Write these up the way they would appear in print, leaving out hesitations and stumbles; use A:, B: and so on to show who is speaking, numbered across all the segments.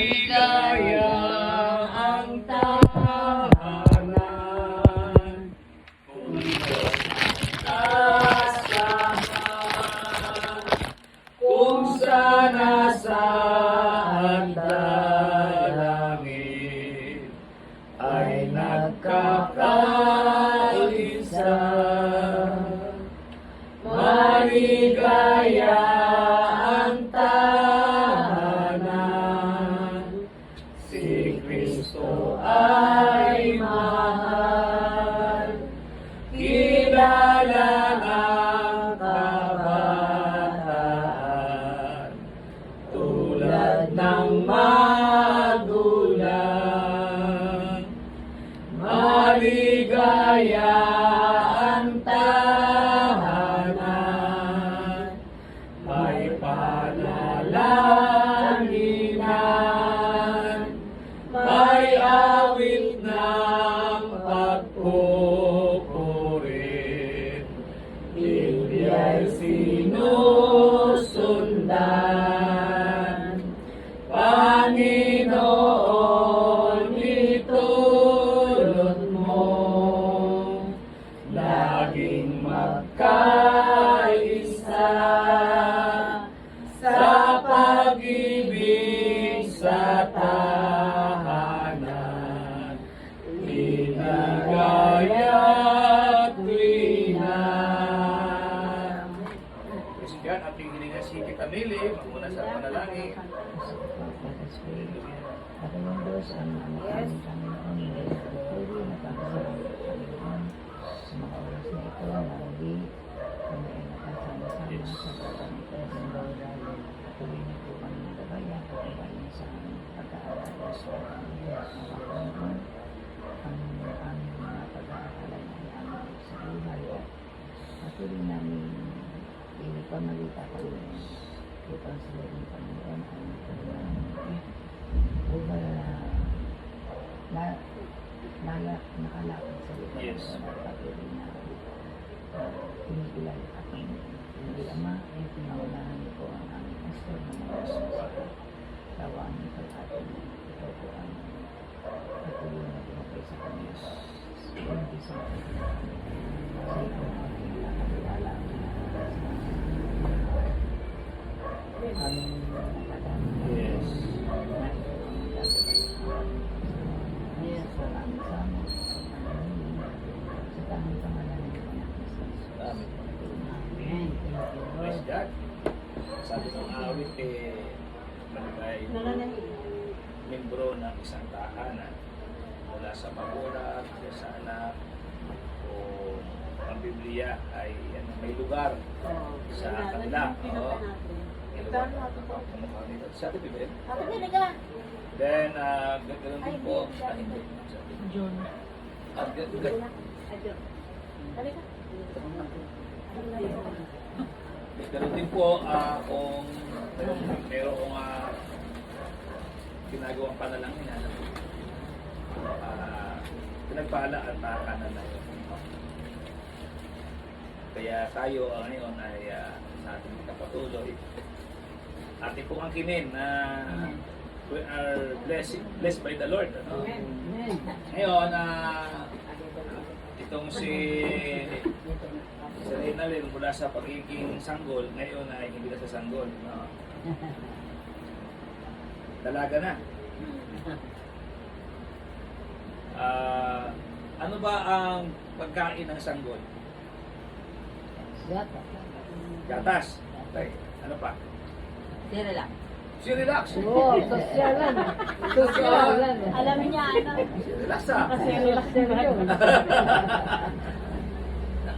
A: maligaya ang tahanan. Asahan kung sana sa dalangin ay nagkakaisa. Maligaya ang tahanan, si Kristo ay mahal. Kilala ng kabataan, tulad ng magulang. Maligaya ang tahanan, may panalangin, may awit ng pagpupurit, hindi ay sinusundan. Panginoon, itulot mo, laging magkaisa sa pag-ibig sa tahanan, ligaya at tuwina. Kristiyan, ating hilingan si Tita Mili, magmuna sa panalangin.
B: Panginoon Diyos, ang aming Panginoon, puri na pagkasalamat Panginoon sa mga oras na ito na hindi kami ay nakasama-sama sa pagkakita ng lalo. Patuloy na po kami nagabayan, patuloy niya sa aming pag-aalala sa Panginoon. Panginoon, ang aming mga pag-aalala ng aming sa buhay at patuloy namin ipamagalita Panginoon. Ito ang sila ng Panginoon ang Panginoon. Nakalakad sa lupa
A: Yes.
B: at patuloy na pinigilay at hindi Ama, pinaunahan niyo po ang aming pastor na mga tawaan niyo pag-atin. Ito po ang patuloy na pinapay sa kanya. Hindi sa ito ang aking nakaliwala ang aming nakadami.
A: Yes.
B: Yes, salamat sa amin. Sa tamang pangalan ng anak ni Jesus.
A: Amen.
B: Amen. Thank you,
A: Praise
B: Lord.
A: God. Sabi ng awit ay membro ng isang tahanan mula sa magulang, sa anak, o ang Biblia ay may lugar sa kanila. May lugar. Kamukha nito. Sa atin, Biblia. Then, ganoon din po. Hindi.
B: John.
A: At ganoon din po kung mayroong ginagawang panalangin pinagpala at kanan na yun. Kaya tayo ngayon ay sa ating kapatuloy ating pong angkinin na we are blessed by the Lord. Ano?
B: Amen.
A: Ngayon, itong si Reynalyn mula sa pagiging sanggol, ngayon ay hindi na sa sanggol. No? Dalaga na. Ano ba ang pagkain ng sanggol?
B: Gata.
A: Gatas. Okay. Ano pa?
B: Tira lang.
A: Si relax.
B: Oo, sosyalan. Sosyalan.
C: Alam niya, ano?
A: Si relax
C: Kasi relax din yun.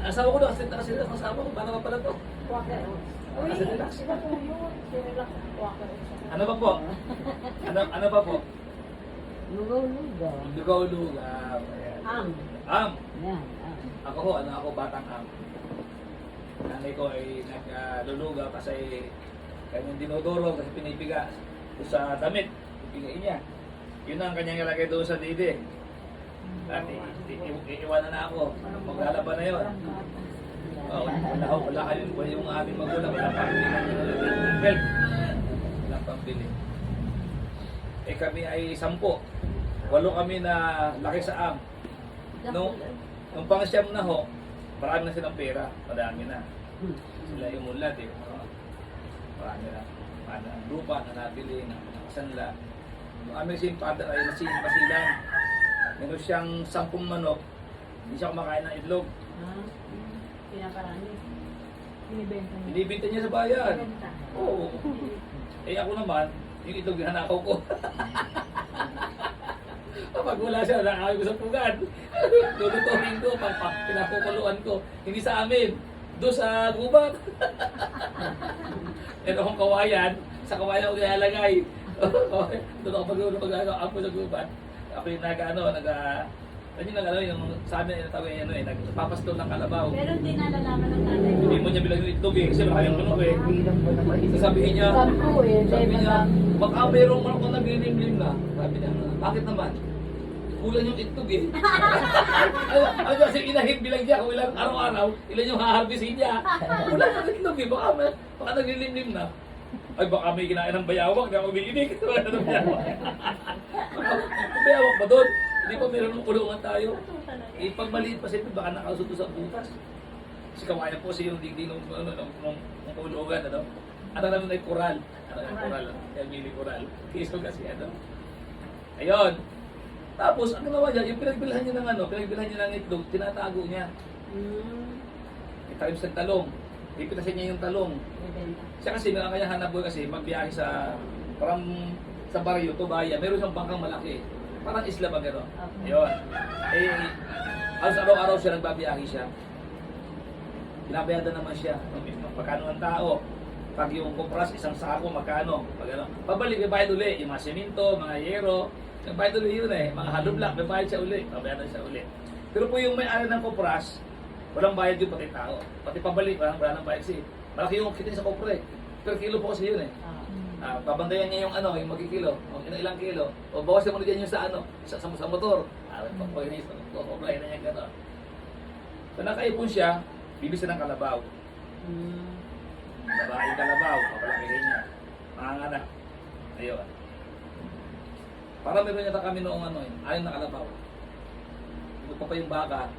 A: Asawa ko doon. Kasi relax asawa ko. Paano ka pala to?
C: Walker. Uy,
A: Kasi relax.
C: iba po yun. Si relax. Walker.
A: Ano ba po? Ano ba po?
B: Lugaw-lugaw.
A: Lugaw-lugaw. Ayan. Am.
B: Yan.
A: Ako ho, ako batang am. Nanay ko ay naglulugaw kasi kanyang dinodoro kasi pinipiga sa damit. Pipigain niya. Yun ang kanyang ilagay doon sa dide. At iiwanan na ako. Maglalaban na yun. Wala kayo. Wala yung aming magulang. Wala pang bili. Wala pang bili. Eh kami ay 10. 8 kami na laki sa am. Nung pang-siyam na ho, marami na silang pera. Madami na. Sila yung mulat eh. Marami na. Marami na lupa na nabili, na sanla. Yung aming simpatang ay masilang. Meron siyang 10 manok. Hindi siya kumakain ng itlog.
C: Pinaparami. Binibenta niya.
A: Binibinta niya sa bayan.
C: Binibenta.
A: Oo. Eh ako naman, yung itlog hinanakaw ko. Kapag wala siya, nakakawin ko sa pugan. Lulutuin ko, pinapukuluan ko. Hindi sa amin, doon sa gubat. Meron akong kawayan, sa kawayan ko nilalagay. Doon ako pag-ako sa gubat. Ako yung yung sa amin, nagpapasto ng kalabaw.
C: Pero hindi nalalaman ng tatay ko.
A: Hindi mo niya bilang yung itlog eh, kasi maraming manok eh.
B: Bilang mo naman.
A: Sasabihin niya,
C: Sampu eh,
A: sabi
C: hindi
A: niya,
C: madami.
A: baka mayroong manok na naglilimlim na. Sabi niya, bakit naman? Kulang yung itlog eh. Ano kasi inahin bilang niya kung ilang araw-araw, ilan yung haharbisin niya. Kulang yung itlog eh, baka naglilimlim na. Ay baka may kinain ng bayawak, na umiinig. Wala na ng bayawak. Bayawak ba doon? Hindi pa meron ng kulungan tayo. Eh, pag maliit pa siyempre, baka nakasuto sa butas. Kasi kawayan po siya yung digdi ng kulungan, ano? Ano naman ay koral. Ano yung koral? Yung mini koral. Kiso kasi, ano? Ayun. Tapos, ang ginawa niya, yung pinagbilhan niya ng itlog, tinatago niya. Italim sa talong. Ipitasin niya yung talong.
C: Binibenta.
A: Siya kasi, meron kanya hanap buhay kasi, magbiyahe sa, parang sa baryo, Tubaya, meron siyang bangkang malaki. Parang isla ba gano'n? Ayun. Eh, halos araw-araw siya nagbabiyahe siya. Binabayadan naman siya. Magkano ang tao? Pag yung kupras, isang sako, magkano? Pag ano, pabalik, may bayad uli. Yung mga semento, mga yero, may bayad uli yun eh. Mga halublak, may bayad siya uli. Babayadan siya uli. Pero po yung may-ari ng kupras, walang bayad yun pati tao. Pati pabalik, wala nang bayad siya. Malaki yung kita sa kupre. Per kilo po kasi yun eh. Babantayan niya yung ano, yung magkikilo, o ilang kilo. O bawasan mo na dyan yung sa ano, sa motor. Pagpagin na niya gano'n. So nakaipon siya, bibisa ng kalabaw. Babae kalabaw, papalakihin niya. Mga anak. Ayun. Para meron yata kami noong ano, ayon na kalabaw. Ito pa yung baka.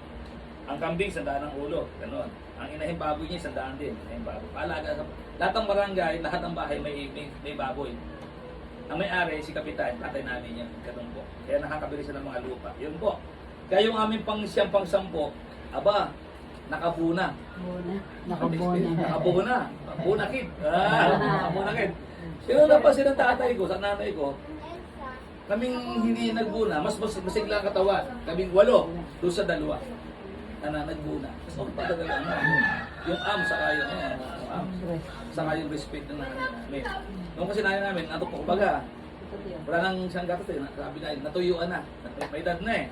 A: Ang kambing, 100 ang ulo. Ganon. Ang inahing baboy niya, 100 din. Inahing baboy. Paalaga sa... Lahat ng barangay, lahat ng bahay may baboy. Ang may-ari, si Kapitan, tatay namin yan. Ganun po. Kaya nakakabili siya ng mga lupa. Yun po. Kaya yung aming pang-siyam, pang-sampo, aba, nakabuna.
B: Nakabona.
A: Nakabuna. Bunakid. Nakabunakid. Pero napansin ng tatay ko, sa nanay ko, kaming hindi nagbuna, mas masigla ang katawan. Kaming 8, doon sa 2. Na nagbuna. Tapos pagpatagal yung am, saka yung am, saka yung respect ng nanay namin. Nung kasi nanay namin, nato po baga, wala nang siyang gatot eh. Sabi na, natuyuan na. May edad na eh.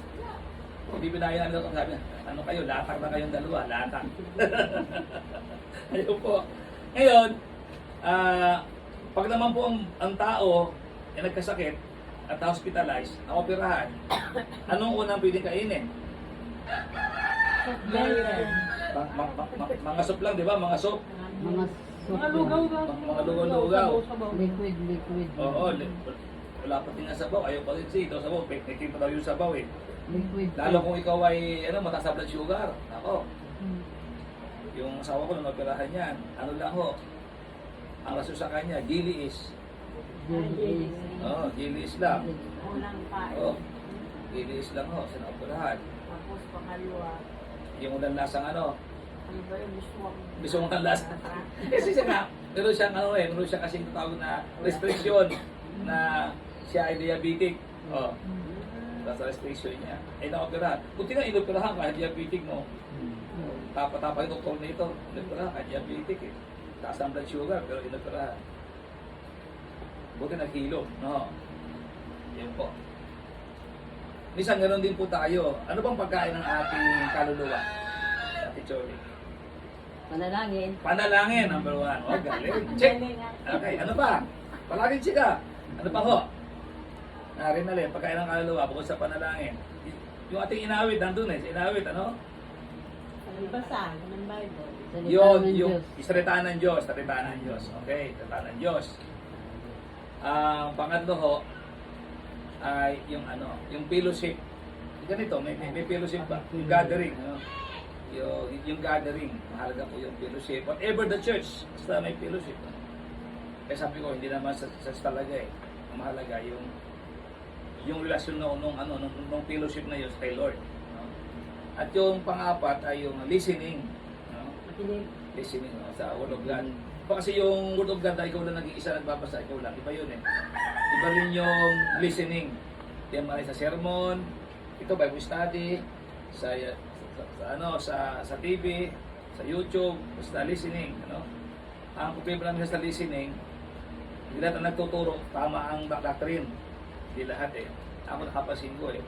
A: Hindi binayan namin ito. Sabi na, ano kayo, latak na kayong 2, latak. Ayun po. Ngayon, pag naman po ang tao ay nagkasakit at hospitalized, na-operahan, anong unang pwedeng kainin? Mga soup lang, di ba? Mga soup.
C: Mga lugaw ba?
A: Mga lugaw-lugaw.
B: Liquid.
A: Oo, wala pa din ang sabaw. Ayaw pa rin siya. Ito sabaw, peknekin pa daw yung sabaw eh.
B: Liquid.
A: Lalo kung ikaw ay mataas sa blood sugar. Ako. Yung asawa ko nung operahan yan, ano lang ho, ang raso sa kanya, giliis. Oo, giliis lang.
C: Unang pain.
A: Oo, giliis lang ho, sinaoperahan.
C: Tapos pangalawa.
A: Yung unang lasang ano,
C: Ano ba yung biswang?
A: bisong ang lasa. Kasi siya nga, meron siyang meron siyang kasing tawag na restriction na siya ay diabetic. Oh. Sa restriction niya. Ay na-operahan. Buti nga inoperahan kahit diabetic mo. Tapa-tapa yung doktor na ito. Inoperahan kahit diabetic eh. Taas ang blood sugar pero inoperahan. Buti naghilo. No. Yan po. Minsan ganoon din po tayo. Ano bang pagkain ng ating kaluluwa? Ate Choli.
B: Panalangin.
A: Panalangin, number 1. Oh, galing. Check. Okay, ano pa? Palaging chika. Ano pa ho? Narin na rin, pagkain ng kaluluwa, bukod sa panalangin. Yung ating inawit, nandun eh. Inawit, ano?
C: Basa ng Bible.
A: Yun, yung salita ng Diyos. Salita ng Diyos. Okay, salita ng Diyos. Ang pangatlo ho, ay yung ano, yung fellowship. Ganito, may fellowship ba? Yung gathering, ano? Yung gathering, mahalaga po yung fellowship. Whatever the church, basta may fellowship. Kaya sabi ko, hindi naman sa talaga eh. Ang mahalaga yung relasyon nung fellowship na yun kay Lord. No? At yung pang-apat ay yung listening. No? Listening sa Word of God. Kasi yung Word of God ay ikaw lang nag-iisa nagbabasa, ikaw lang. Iba yun eh. Iba rin yung listening. Yan maray sa sermon, ito Bible study, sa TV, sa YouTube, basta listening. Ano? Ang problema namin sa listening, hindi lahat ang nagtuturo, tama ang doctrine. Hindi lahat eh. Ako nakapasin ko eh.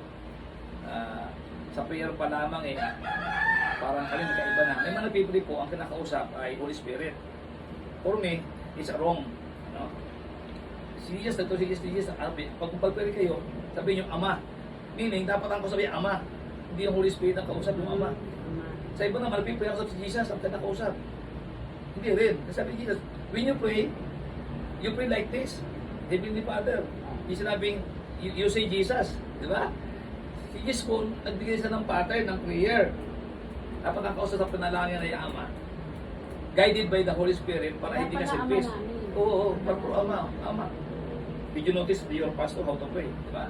A: Sa prayer pa lamang eh, parang kami magkaiba na. May mga nagpipili po, ang kinakausap ay Holy Spirit. For me, it's wrong. No? Si Jesus, pag pagpapili kayo, sabihin yung Ama. Meaning, dapat ang kausap yung Ama. Hindi yung Holy Spirit ang kausap yung Ama. Sa iba naman, nagpipili ako sa Jesus, ang kinakausap. Hindi rin. Kasi sabi ni Jesus, when you pray like this. Heavenly Father. Yung sinabing, you say Jesus. Di ba? Si Jesus po, nagbigay siya ng pattern ng prayer. Dapat ang kausap sa panalangin ay Ama. Guided by the Holy Spirit para hindi ka silpis. Oo, Ama. Did you notice your pastor how to pray? Di ba?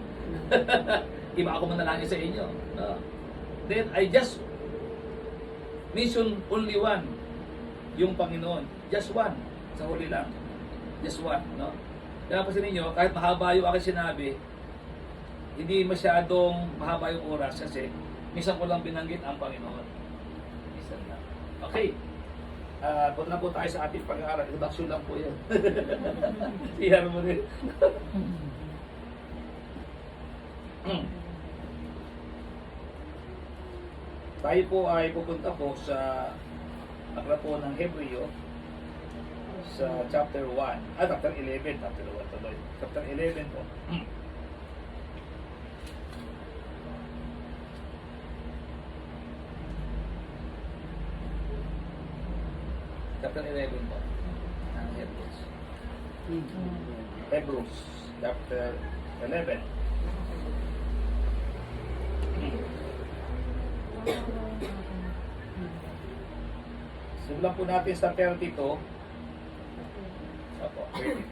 A: Iba ako manalangin sa inyo. No. Then, I just mention only one. Yung Panginoon. Just one. Sa huli lang. Just one. No? Kaya pa sa ninyo, kahit mahaba yung aking sinabi, hindi masyadong mahaba yung oras kasi minsan ko lang binanggit ang Panginoon. Minsan lang. Okay. Punta na po tayo sa ating pag-aaral. Introduction lang po yan. Iyan mo rin. Tayo po ay pupunta po sa akla po ng Hebreo sa chapter 1. Chapter 11. Chapter 1 tuloy. Chapter 11 po. Chapter 11 po. Ang Hebrews. Hebrews. Chapter 11. Simulan po natin sa 32. Opo, 32.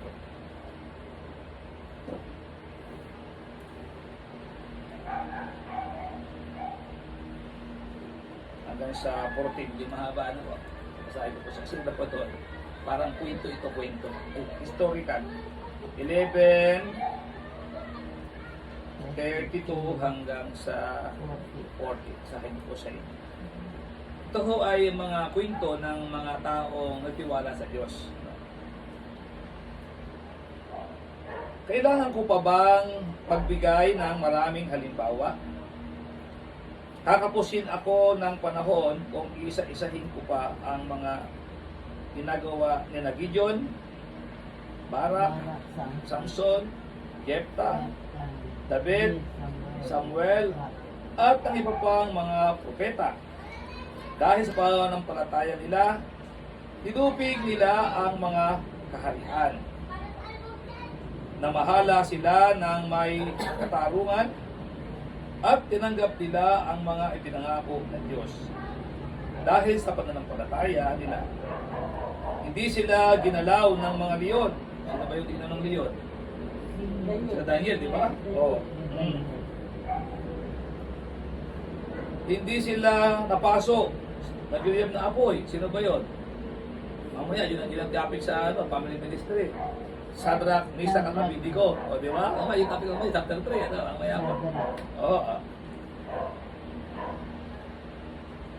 A: Hanggang sa 14, hindi mahaba po. Basahin ko po sa kasi po ito. Parang kwento ito, kwento. Historical. 11, 32 hanggang sa 40. Sa akin po sa inyo. Ito ho ay mga kwento ng mga taong nagtiwala sa Diyos. Kailangan ko pa bang pagbigay ng maraming halimbawa? Kakapusin ako ng panahon kung isa-isahin ko pa ang mga ginagawa ni Gideon, Barak, Samson, Jepta, David, Samuel, at ang iba pang mga propeta. Dahil sa pananampalataya nila, tinupig nila ang mga kaharian. Namahala sila ng may katarungan at tinanggap nila ang mga ipinangako ng Diyos. Dahil sa pananampalataya nila, hindi sila ginalaw ng mga leon. Sino ba yung tingnan ng leon? Sila Daniel, di ba? Oo. Hindi sila napasok. Nag-iwiyam na apoy. Sino ba yun? Mamaya, yun ang ilang topic sa family ministry. Shadrach, Meshach, at Abednego. O, di ba? Mamaya, yung topic mamaya, chapter 3. Mamaya po. Oo.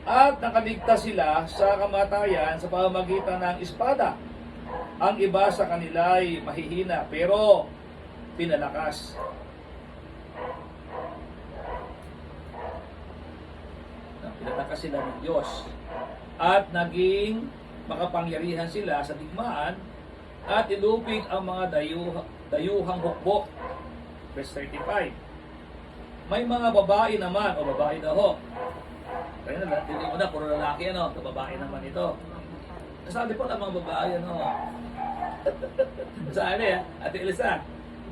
A: At nakaligtas sila sa kamatayan sa pamamagitan ng espada. Ang iba sa kanila ay mahihina, pero pinalakas. Pinalakas sila ng Diyos. At naging makapangyarihan sila sa digmaan at ilupig ang mga dayuhang hukbo. Verse 35. May mga babae naman, o babae na ho. Kaya na, hindi mo na, puro lalaki babae naman ito. Nasabi po ng mga babae, Sabi, Ate Elisa,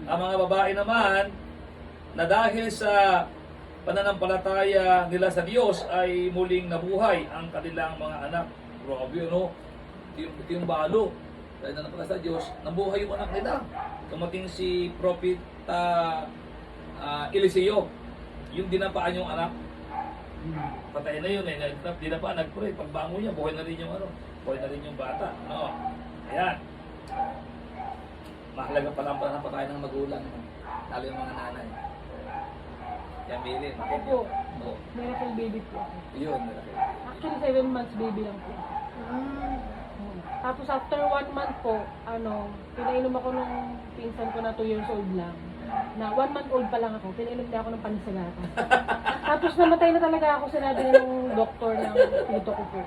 A: ang mga babae naman na dahil sa pananampalataya nila sa Diyos ay muling nabuhay ang kanilang mga anak. Grabe, no? Ito yung balo. Dahil nananampalataya sa Diyos, nabuhay yung anak nila. Tumating si Propeta Eliseo, yung dinapaan yung anak. Patay na yun eh. Dinapaan, nagpray. Pagbango niya, buhay na rin yung buhay na rin yung bata. No? Ayan. Mahalaga pala ang pananampalataya ng magulang. Lalo yung mga nanay. Yan, Milin.
D: Ako po,
A: Oo.
D: miracle baby po ako.
A: Yun, miracle.
D: Actually, 7 months baby lang po. Tapos after 1 month po, pinainom ako nung pinsan ko na 2 years old lang. Na 1 month old pa lang ako, pinainom niya ako ng panisagata. Tapos namatay na talaga ako, sinabi ng doktor ng tito ko po.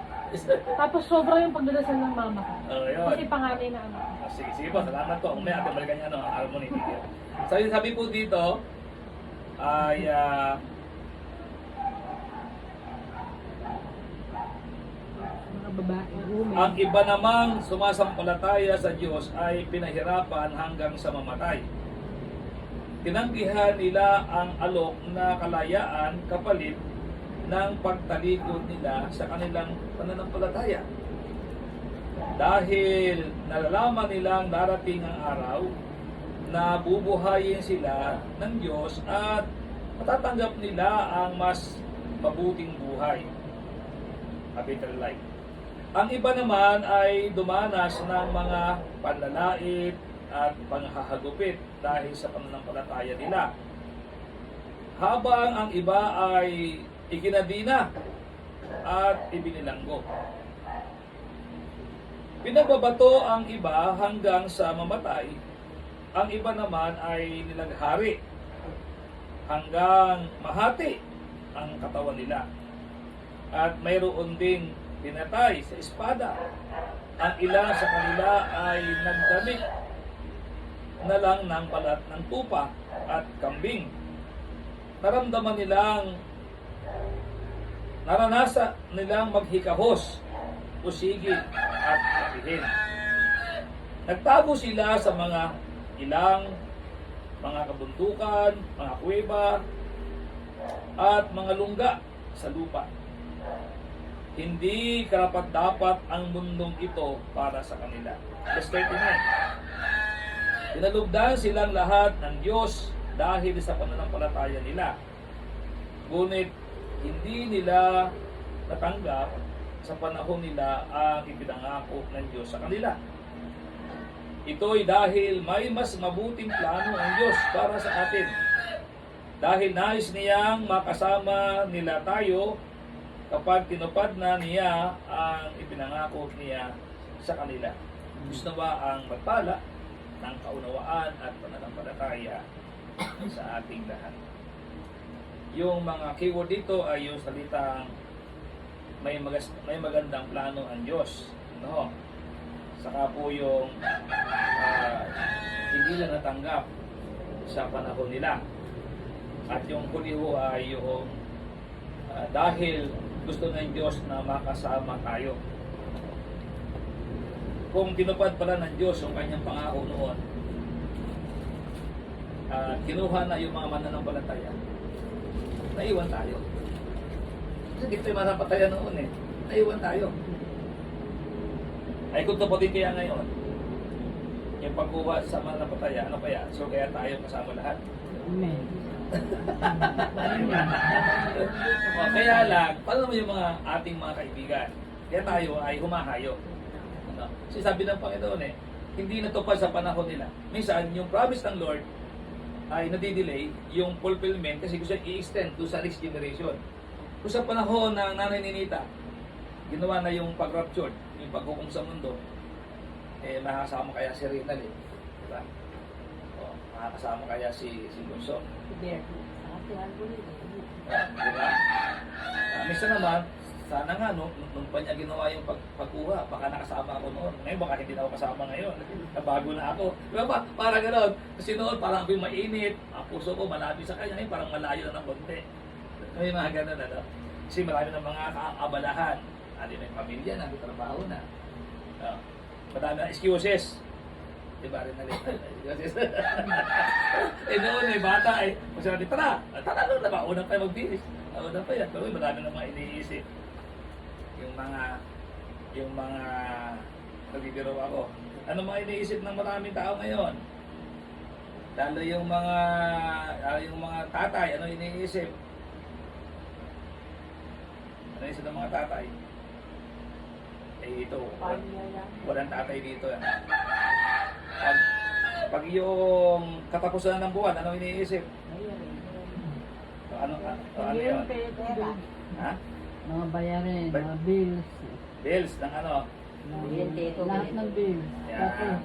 D: Tapos sobra yung pagdadasal ng mama ko.
A: Yun.
D: Kasi panganay na anak.
A: Sige, sige po, salamat po. Kung may ating balikan niya, ang harmony dito. So, yung sabi po dito, ay
D: Mga babae, women.
A: ang iba namang sumasampalataya sa Diyos ay pinahirapan hanggang sa mamatay. Tinanggihan nila ang alok na kalayaan kapalit ng pagtalikod nila sa kanilang pananampalataya. Dahil nalalaman nilang darating ang araw na bubuhayin sila ng Diyos at matatanggap nila ang mas mabuting buhay, a better life. Ang iba naman ay dumanas ng mga panlalait at panghahagupit dahil sa pananampalataya nila. Habang ang iba ay ikinadina at ibinilanggo. Pinagbabato ang iba hanggang sa mamatay. Ang iba naman ay nilaghari hanggang mahati ang katawan nila. At mayroon ding pinatay sa espada. Ang ilan sa kanila ay nagdamit na lang ng balat ng tupa at kambing. Naranasan nilang maghikahos, usigin at kapihin. Nagtago sila sa mga ilang mga kabundukan, mga kuweba, at mga lungga sa lupa. Hindi karapat-dapat ang mundong ito para sa kanila. Verse 39. Pinalugdan silang lahat ng Diyos dahil sa pananampalataya nila. Ngunit hindi nila natanggap sa panahon nila ang ipinangako ng Diyos sa kanila. Ito'y dahil may mas mabuting plano ang Diyos para sa atin. Dahil nais niyang makasama nila tayo kapag tinupad na niya ang ipinangako niya sa kanila. Gusto ba ang magpala ng kaunawaan at pananampalataya sa ating lahat? Yung mga keyword dito ay yung salitang may magandang plano ang Diyos. No? Saka po yung hindi lang natanggap sa panahon nila. At yung huli ho ay yung dahil gusto ng Diyos na makasama tayo. Kung tinupad pala ng Diyos yung kanyang pangako noon, kinuha na yung mga mananampalataya, naiwan tayo. Kasi dito yung mananampalataya noon naiwan tayo. Ay kung taputin kaya ngayon, yung pagkuha sa mananampalataya, ano kaya? So kaya tayo kasama lahat.
C: Amen.
A: Kaya lang, paano naman yung mga ating mga kaibigan? Kaya tayo ay humahayo. Kasi sabi ng Panginoon hindi natupad sa panahon nila. Minsan, yung promise ng Lord ay nadidelay yung fulfillment kasi gusto i-extend to sa next generation. Kung sa panahon ng nanay ni Nita, ginawa na yung pag-rapture, yung paghukom sa mundo, makakasama kaya si Rinal diba? Makakasama kaya si Bunso.
C: There. Sa atuan ko nila.
A: Diba? Minsan naman, sana nga nung pa niya ginawa yung pagkuha, baka nakasama ako noon. Ngayon baka hindi na ako kasama ngayon. Nabago na ako. Diba ba? Parang gano'n. Kasi noon parang ako'y mainit. Ang puso ko malabi sa kanya. Ngayon parang malayo na ng konti. May mga gano'n Kasi marami ng mga kaabalahan. May pamilya na, may trabaho na. Madami na excuses. Di ba rin nalit? Eh noon eh, bata eh. Kung sinabi, tara ano na ba? Unang tayo magbilis. Unang pa yan. Pero marami na mga iniisip. Yung mga nagbibiro ako. Ano mga iniisip ng maraming tao ngayon? Lalo yung mga tatay, ano iniisip? Ano iniisip ng mga tatay? Eh ito, walang tatay dito. Pag yung katapusan ng buwan, ano iniisip? Ano yun?
B: Pera.
A: Ha?
C: Mga bayarin, mga bills.
A: Bills ng ano?
C: Lahat ng bills.
A: Yan.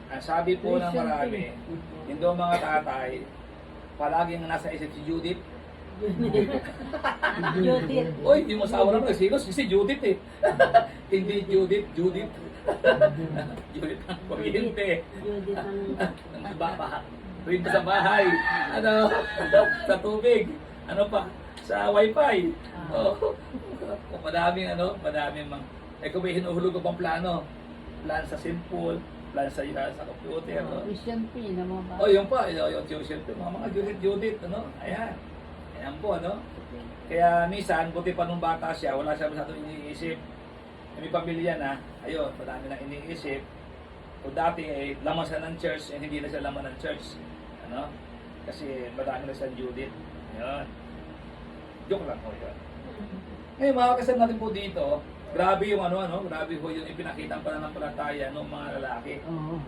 A: Ang sabi po ng marami, hindi mga tatay, palaging nasa isip si Judith.
C: Judith.
A: Uy, yung asawa naman, si Judith eh. Hindi Judith. Judith ang kuryente.
C: Judith ang
A: Rin sa bahay. Ano? Sa tubig. Ano pa? Sa wifi. Oh. Madaming eh kung may hinuhulog ko pang plano. Plan sa simple, plan sa computer. No?
C: tuition fee na mga bata.
A: Oh, yun pa. Yung tuition fee. Mga Judith. Ano? Ayan. Ayan po, ano? Kaya minsan, buti pa nung bata siya, wala siya masyadong iniisip. May pamilya na, ayun, marami nang iniisip. Kung dati, laman siya ng church, hindi na siya laman ng church. Ano? Kasi marami na siyang Judith. Ayun. Joke lang po yun. Ngayon, makakasal natin po dito, grabe yung grabe po yung ipinakitang pananampalataya ng mga lalaki.
C: Oo.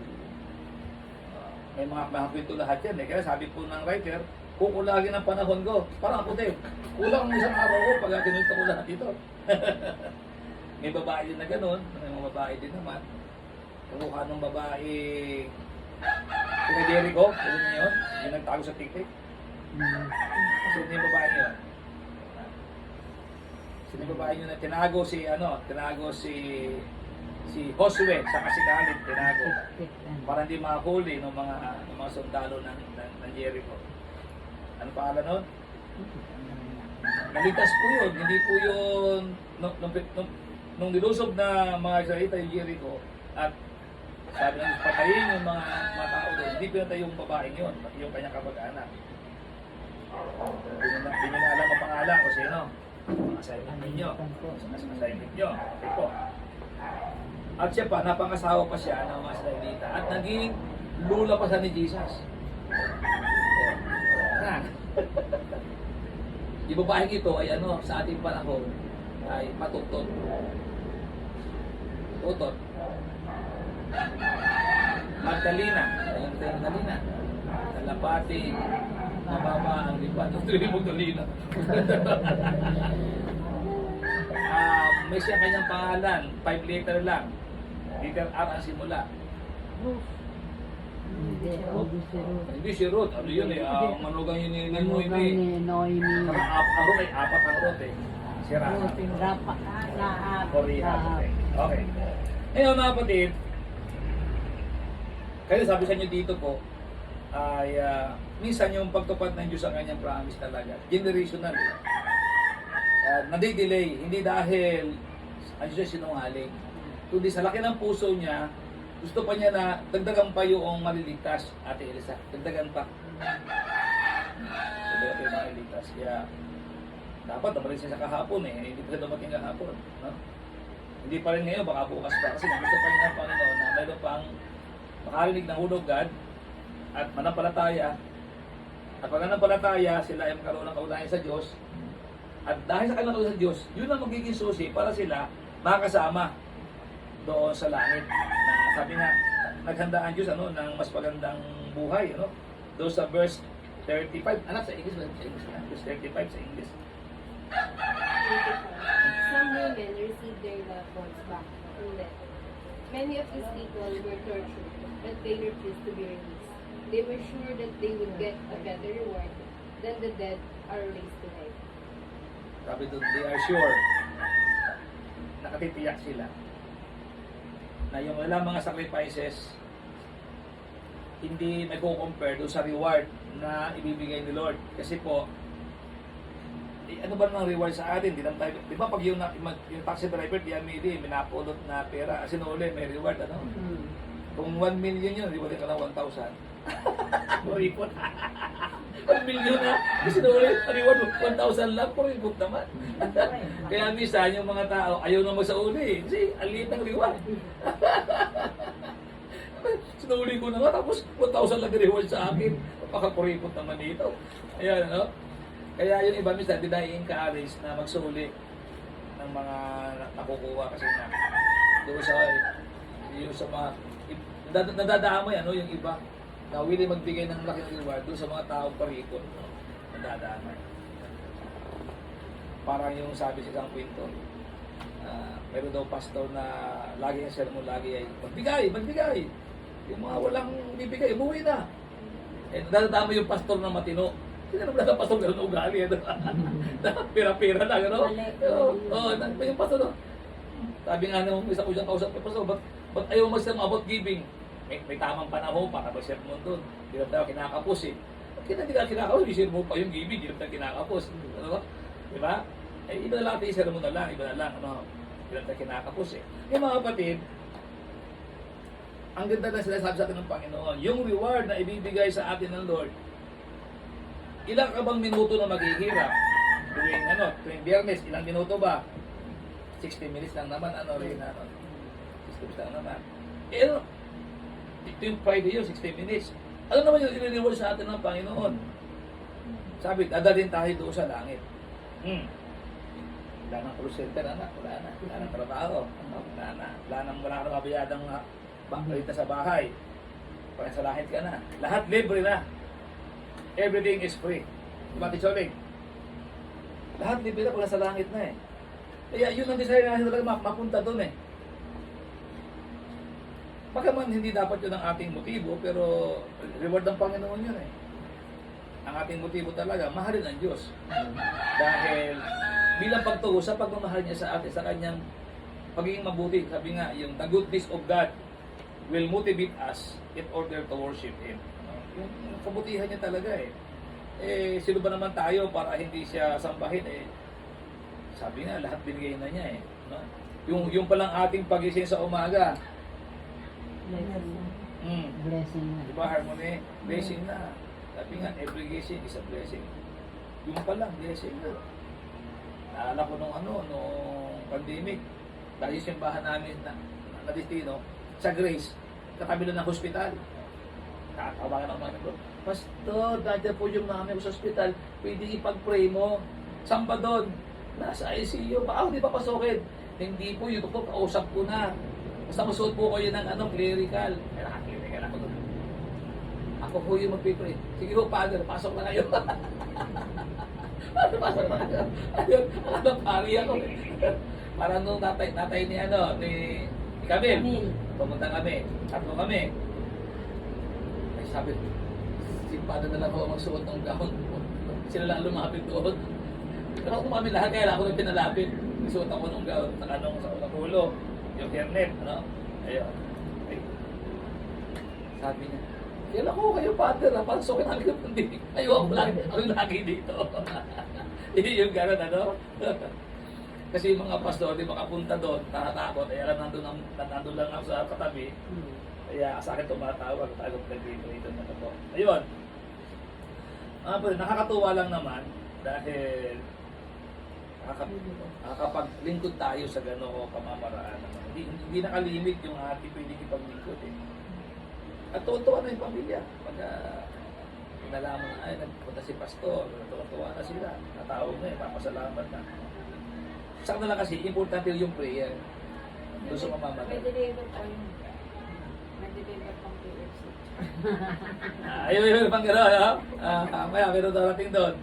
A: May mga kwento lahat yan. Kaya sabi po ng writer, kukulagin ang panahon ko. Parang ako din. Kulang ang isang araw ko pag kinuwento ko lahat ito. May babae din na gano'n. May mga babae din naman. Kamukha ng babae Tina Jericho. Alam niyo yun? Yung nagtago sa tiktik. Kasi yung babae yun. Sino yung babae yun na tinago si Josue sa Kasigalit. Tinago. Para hindi makahuli ng mga sundalo ng Jericho. Ano pangalan nun? Naligtas po yun. Hindi po yun nung nilusob na mga Israelita yung Jericho at sabi ng patayin yung mga tao doon, hindi pinatay yung babaeng yun, yung kanyang kapag-anak. Hindi nyo na alam ang pangalan kung sino. Ang assignment ninyo. Assignment nyo. Okay po. At siya pa, napangasawa pa siya ng mga Israelita at naging lula pa siya ni Jesus. Yung babaeng ito ay sa ating panahon ay matutot. Tutot. Magdalena. Ayun tayo Magdalena. Talapati. Mababa ang lipat. Ito yung Magdalena. May siya kanyang pangalan. 5 letter lang. Letter R ang simula. Hindi si Ruth. Ano yun eh? Manugang yun ni Noemi. Ang Ruth ay 4 ang Ruth eh. Si Rahab. Okay. Ngayon mga kapatid, kaya sabi sa inyo dito po, ay minsan yung pagtupad ng Diyos sa kanyang promise talaga, generational. Nade-delay, hindi dahil ang Diyos ay sinungaling, kundi sa laki ng puso niya, gusto pa niya na dagdagan pa yung maliligtas, Ate Elisa. Dagdagan pa. Dagdagan pa yung maliligtas. Kaya, dapat naman siya sa kahapon eh. Hindi pa siya dumating kahapon. No? Hindi pa rin ngayon, baka bukas pa. Kasi gusto pa niya ng Panginoon na meron pang makarinig ng hulog God at manampalataya. At pag nanampalataya, sila ay magkaroon ng kaugnayan sa Diyos. At dahil sa kanilang kaugnayan sa Diyos, yun ang magiging susi para sila makasama doon sa langit. Na sabi nga, naghanda ang Diyos ng mas magandang buhay. Doon sa verse 35. Anak, sa English. Verse 35 sa English.
E: Some women received their loved ones back from death. Many of these people were tortured, but they refused to be released. They were sure that they would get a better reward than the dead are raised to life.
A: Sabi doon, they are sure. Nakatitiyak sila na yung walang mga sacrifices hindi may compare doon sa reward na ibibigay ni Lord. Kasi po, ano ba namang reward sa atin? Di ba pag yung taxi driver, di amili, minapulot na pera, sinuli, may reward, Kung 1 million yun, di ba ka ng 1,000? Kuripot. 1 million na. Kasi nawala yung reward mo, 1,000 lang, kuripot naman. Kaya minsan yung mga tao, ayaw na magsauli. Kasi ang liit ng reward. Sinuli ko na nga, tapos 1,000 lang reward sa akin. Pakakuripot naman dito. Ayan, no? Kaya yung iba minsan, di na i-encourage na magsuli ng mga nakukuha kasi na doon sa mga nadadamay yung iba na willing magbigay ng laking reward doon sa mga taong parikot, no? Nadadamay. Parang yung sabi sa isang kwento, meron daw pastor na lagi ang sermon lagi ay magbigay. Yung mga walang bibigay, umuwi na. Eh, nadadamay yung pastor na matino. Sino naman na pastor gano'n ugali? Pira-pira na, gano'n? Oo, yung pastor, no? Sabi nga nung isa ko siyang kausap, pastor, ba't ayaw mag-sermon about giving? May tamang panahon para mag-sermon doon. Hindi naman tayo kinakapos eh. Ba't hindi ka kinakapos? I-sermon pa yung giving, hindi naman tayo kinakapos. Ano ba? Diba? Eh, iba na lang tayo, i-sermon na lang, iba na lang, ano? Hindi naman tayo kinakapos eh. Yung mga kapatid, ang ganda na sinasabi sa atin ng Panginoon, yung reward na ibibigay sa atin ng Lord, ilang ka bang minuto na maghihirap? Tuwing Biyernes, ilang minuto ba? 60 minutes lang naman, 60 minutes lang naman. Eh, ito yung Friday yun, 60 minutes. Ano naman yung i-reward sa atin ng Panginoon? Sabi, dadalhin tayo doon sa langit. Wala nang call center, anak. Wala nang trabaho. Wala nang mabayadang bakit sa bahay. Pag sa langit ka na. Lahat libre na. Everything is free. Diba, Ticholing? Lahat libre na pag nasa langit na eh. Kaya yun ang desire natin talaga mapunta doon eh. Baka man hindi dapat yun ang ating motibo, pero reward ng Panginoon yun eh. Ang ating motibo talaga, mahalin ang Diyos. Dahil bilang pagtuo sa pagmamahal niya sa atin, sa kanyang pagiging mabuti. Sabi nga, yung the goodness of God will motivate us in order to worship Him. Yung kabutihan niya talaga eh. Eh, sino ba naman tayo para hindi siya sambahin eh? Sabi nga, lahat binigay na niya eh. No? Yung palang ating pagising sa umaga.
C: Blessing na.
A: Diba, harmony? Blessing na. Sabi nga, every blessing is a blessing. Yung palang, blessing na. Naalala ko nung pandemic, dahil yung simbahan namin na destino, sa Grace, kakabila ng hospital. Nakatawagan ako namin bro. Pastor, nandiyan po yung mami ko sa hospital, pwede ipag-pray mo. Saan ba doon? Nasa ICU. Baka hindi pa pasokin. Hindi po, yun po, kausap ko na. Basta masuot po kayo ng clerical. Kaya naka-clerical ako doon. Ako po yung mag-pray. Sige po, Father, pasok na kayo. Pasok na kayo. Ayun, pari ako. Parang nung tatay ni Camille. Pumunta kami. Tatlo kami. Ay sabi, si Father na lang ako magsuot ng gown. Sila lang lumapit doon. Pero ako kami lahat, kaya ako nang pinalapit. Isuot ako ng gown sa ulo. Yung hairnet, Ayun. Ay. Sabi niya, kailan ko kayo, Father, pasukin namin yung pandemic. Ako yung lagi dito. Yung gano'n, Kasi yung mga pastor, di makapunta doon, nakatakot, ay alam nandun lang ako sa katabi. Kaya sa akin tumatawag, tagong nag-dito na ito. Ayun. Nakakatuwa lang naman dahil nakakapaglingkod tayo sa gano'ng pamamaraan naman. Hindi nakalimit yung ating pwedeng ipaglingkod eh. At tuwa-tuwa na yung pamilya. Pag nalaman na, ay, nagpunta si pastor, tuwa-tuwa na sila. Natawag na papasalamat na. Sa kanila kasi, importante yung prayer. Doon sa mamamatay.
E: May deliver pa yun. May deliver pang KFC.
A: Ayun, pang gano'n, Kaya meron darating doon.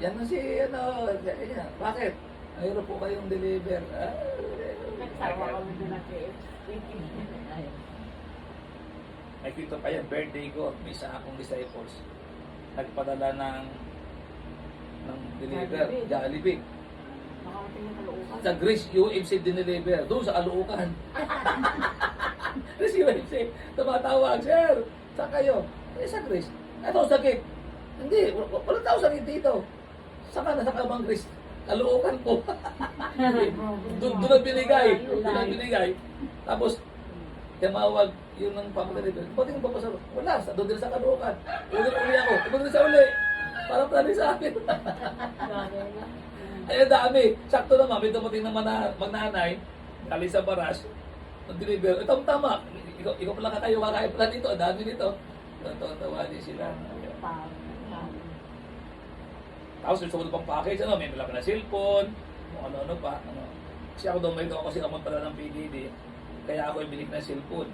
A: Yan na si, yan. Bakit? Mayroon po kayong deliver.
E: Nagsawa kami doon na KFC.
A: Nakita pa yan, birthday ko, may isa akong disciples. Nagpadala ng deliver, Jollibee.
E: Nakamating na Caloocan.
A: Sa Grace UMC dineliver, doon sa Caloocan. Grace UMC, tumatawag, sir, saan kayo? Eh, sa Grace. Ito, sakit. Hindi, walang tao sakit dito. Saan ka bang Grace? Caloocan po. Doon na binigay. Tapos, mawag yun ng papadali doon. Ba't yung papasaro? Wala, doon din sa kanukan. Doon uli ako. Doon din sa uli. Parang tali sa akin. Ay, ang dami. Sakto naman, may dumating naman na magnanay, kali sa baras, nag-deliver. Ito, tama. Ikaw pala kakayo, kakayo pala dito. Ang dami dito. Tawa din sila. Tapos yung sumunod pang package, may malaki na cellphone, kung ano-ano pa. Kasi ako doon, may doon kasi kamot pala ng PDD. Kaya ako ibilig na cellphone.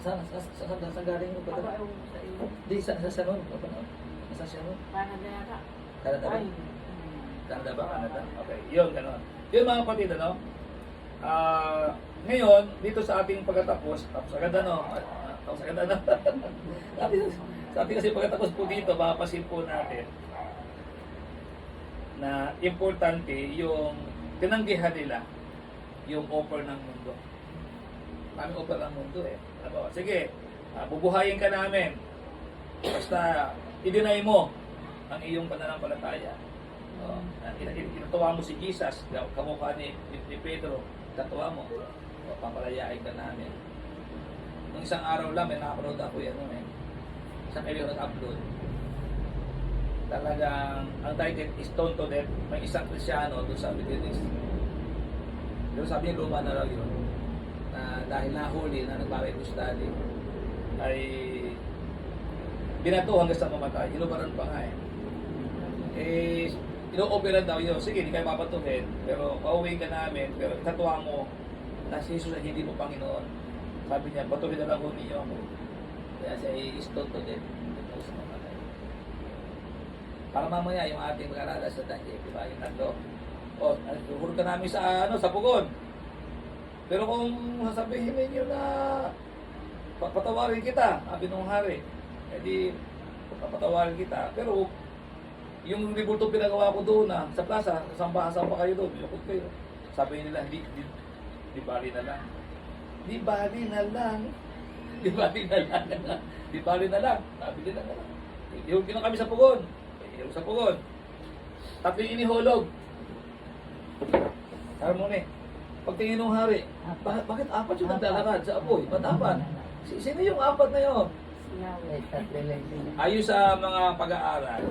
A: Saan galing mo ba? Di, sa Sanon. Sa Sanon. Canada ba? Canada ba? Canada? Okay, yun, gano'n. Yun mga kapatid, ano? Ngayon, dito sa ating pagkatapos, tapos agad ano? Tapos agad ano? Sa ating kasi pagkatapos po dito, mapapasin po natin na importante yung tinanggihan nila yung offer ng mundo. Kami offer ng mundo eh. Ano, sige, bubuhayin ka namin. Basta, i-deny mo ang iyong pananampalataya. Inatuwa mo si Jesus, kamukha ni Pedro, tatuwa mo. Papalayain ka namin. Nung isang araw lang, may nakapanood ako yan. Isang kayo nag-upload. Talagang, ang title is Stone to Death. May isang Krisyano doon sa Methodist. Pero sabi niya, luma na raw yun. Na dahil nahuli na nag-Bible study, ay binato hanggang sa mamatay. Inubaran pa nga eh. Ino-operan daw yun. Sige, hindi kayo papatuhin. Pero pauwi ka namin. Pero itatuwa mo na si Jesus ay hindi mo Panginoon. Sabi niya, patuloy na lang ho ninyo ako. Kaya siya i-stone to death. Ito sa mamatay. Para mamaya yung ating mag-aralas sa Daniel, diba? Yung tatlo. O, tuhur ka namin sa, sa pugon. Pero kung sasabihin ninyo na patawarin kita, sabi nung hari, edi papatawarin kita. Pero yung ribulto pinagawa ko doon sa plaza, samba kayo doon, bilukot kayo. Sabi nila, di bali na lang. Di bali na lang. Di bali na lang. Di bali na lang. Sabi nila na lang. Ihugin na kami sa pugon. Ihugin sa pugon. Tatlo yung inihulog. Harmony. Pagtingin ng hari, bakit apat yung naglalakad sa apoy? Ba't apat? Sino yung apat na yun? Ayon sa mga pag-aaral,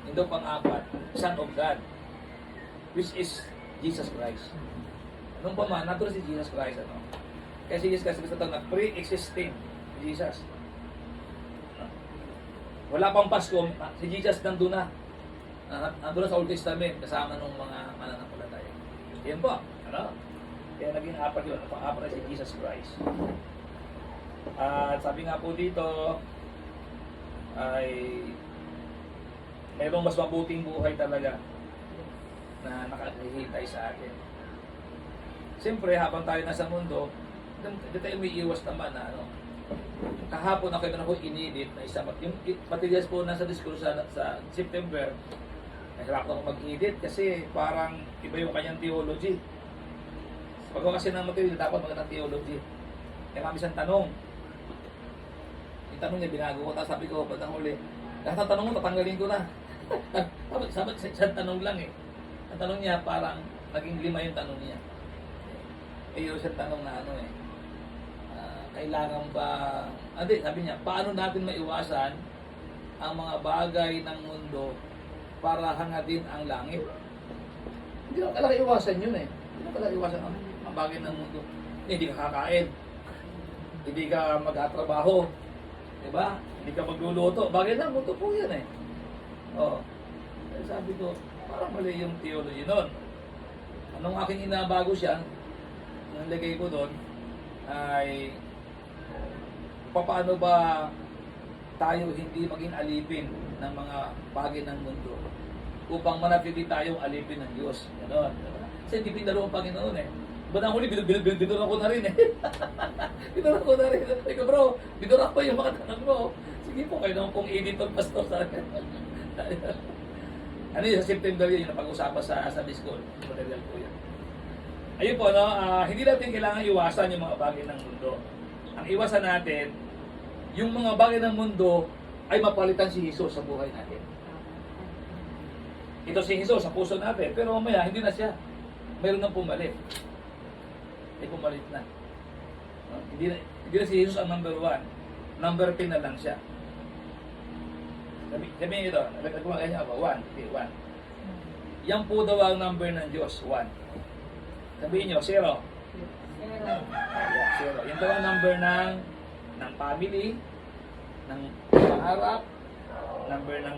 A: ito pang-apat, Son of God, which is Jesus Christ. Anong pa man, natural si Jesus Christ, ano? Kaya si Jesus Christ, gusto na pre-existing Jesus. Wala pang Pasko, si Jesus nandun na. Nandun na sa Old Testament, kasama ng mga mananampalataya. Yan po, ano? Kaya naging apat yun, pang-apat na si Jesus Christ. At sabi nga po dito, ay mayroong mas mabuting buhay talaga na nakahihintay sa atin. Siyempre, habang tayo nasa mundo, hindi tayo may iwas naman na kahapon ako na inedit na isa. Yung materials po nasa discourse sa September, nahirap ako mag-edit kasi parang iba yung kanyang theology. Pag kasi ng material, dapat magandang theology. Kaya kami isang tanong. Yung tanong niya, binago ko. Tapos sabi ko, pag huli, lahat ng tanong mo, tatanggalin ko na. Sabi, isang tanong lang eh. Ang tanong niya, parang naging 5 yung tanong niya. Yung isang tanong na kailangan ba, sabi niya, paano natin maiwasan ang mga bagay ng mundo para hangatin ang langit? Hindi naman talaga iwasan yun eh. Hindi naman talaga iwasan ang bagay ng mundo. Hindi ka kakain. Hindi ka mag-atrabaho. Diba? Hindi ka magluluto. Bagay ng mundo po yan eh. Sabi ko, parang mali yung theology nun. Anong aking inabago siya, nalagay ko doon, ay paano ba tayo hindi maging alipin ng mga bagay ng mundo upang manatili tayong alipin ng Diyos. Ganon. Kasi hindi pinaro ang Panginoon eh. Ba na huli, binura ko na rin eh. Binura ko na rin. Ikaw bro, binura ko yung mga tanong mo. Sige po, kayo naman pong editor pastor sa akin. Ano yun, sa September yun, yung napag-usapan sa Discord. Material po yun. Ayun po, hindi natin kailangan iwasan yung mga bagay ng mundo. Ang iwasan natin, yung mga bagay ng mundo ay mapalitan si Jesus sa buhay natin. Ito si Jesus sa puso natin, pero mamaya hindi na siya. Mayroon nang pumalit. Ay pumalit na. Hindi na si Jesus ang number 1. Number 10 na lang siya. Sabihin ito, nagkumain niya ako, 1. Okay, 1. Yan po daw ang number ng Diyos, 1. Sabihin niyo, 0. Yeah, 0. Yan daw ang number ng family, ng pangarap, number ng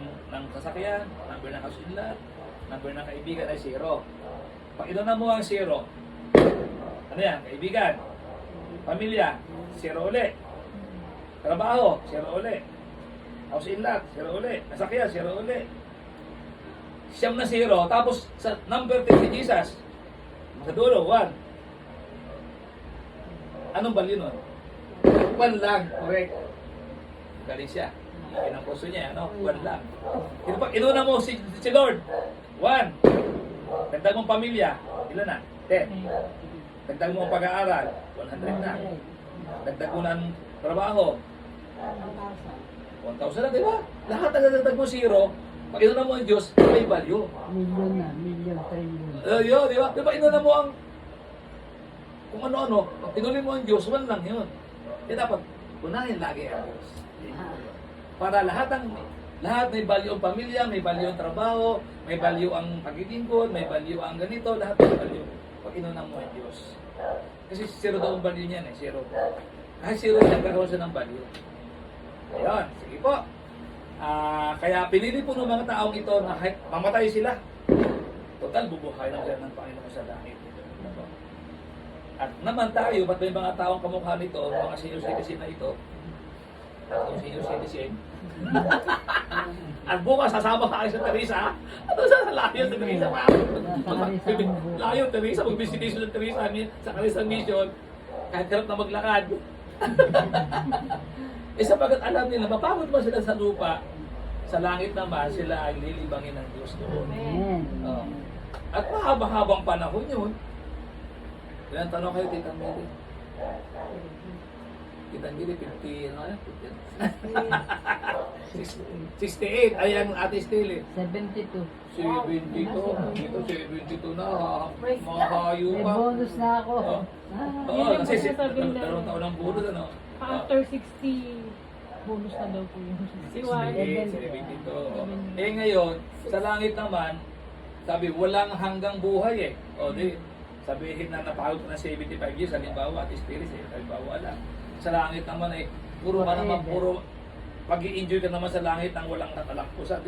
A: sasakyan, number ng kasunod, number ng kaibigan ay 0. Pag inunan mo ang 0, ano yan? Kaibigan, pamilya, 0 uli. Trabaho, 0 uli. House in lot, 0 uli. Nasakyan, 0 uli. Siyam na 0. Tapos sa number 10 si Jesus, sa dulo, 1. Anong value nun? 1 lang, correct. Galing siya. Yan ang puso niya, ano? 1 lang. Pag inuna mo si Lord, 1. Dagdag mong pamilya, ilan na? 10. Dagdag mo ang pag-aaral, 100 na. Dagdag mo ng trabaho, 1,000 na, di ba? Lahat na dagdag mo 0, pag inuna mo ang Diyos, may value.
C: Million na, million, trillion.
A: Yun, di ba? Di ba inuna mo ang kung ano-ano, pag tinuloy mo ang Diyos, 1 lang yun. Kaya dapat, unahin lagi ang Diyos. Para lahat may value ang pamilya, may value ang trabaho, may value ang pagigingkod, may value ang ganito, lahat may value. Pag inuna mo ang Diyos. Kasi 0 daw ang value niyan eh, 0. Kahit 0 niya, kakaroon siya ng value. Ayun, sige po. Kaya pinili po ng mga taong ito na kahit mamatay sila, total bubuhay na sila ng Panginoon sa langit. At naman tayo, ba't may mga taong kamukha nito, mga senior citizen na ito, yung senior citizen, at bukas sasama ka sa Teresa, ano sa layo sa Teresa pa? Layo Teresa, mag-visitation ng Teresa sa kanilang mission, kahit hirap na maglakad. Sapagkat alam nila, mapagod man sila sa lupa, sa langit naman, sila ay lilibangin ng Diyos doon.
C: Amen.
A: At mahaba-habang panahon yun. Kaya tanong kayo, Tita Mary. Tita Mary, 50, ano yan? 68, ayan Ate Stili.
C: 72.
A: 72, dito 72 na, mga hayo
C: May
A: pa.
C: bonus na ako.
A: Oo.
C: Ah,
A: Oo, kasi
D: sinasabi nila.
A: dalawang taon ng bonus, ano?
D: After 60, bonus na daw po yung 61.
A: 68, 72. Eh ngayon, sa langit naman, sabi, walang hanggang buhay eh. O di, sabihin na napahal ko na 75 years, halimbawa, at spirit, halimbawa lang. Sa langit naman eh, puro ka naman, puro, pag-i-enjoy ka naman sa langit nang walang nakalakpusan.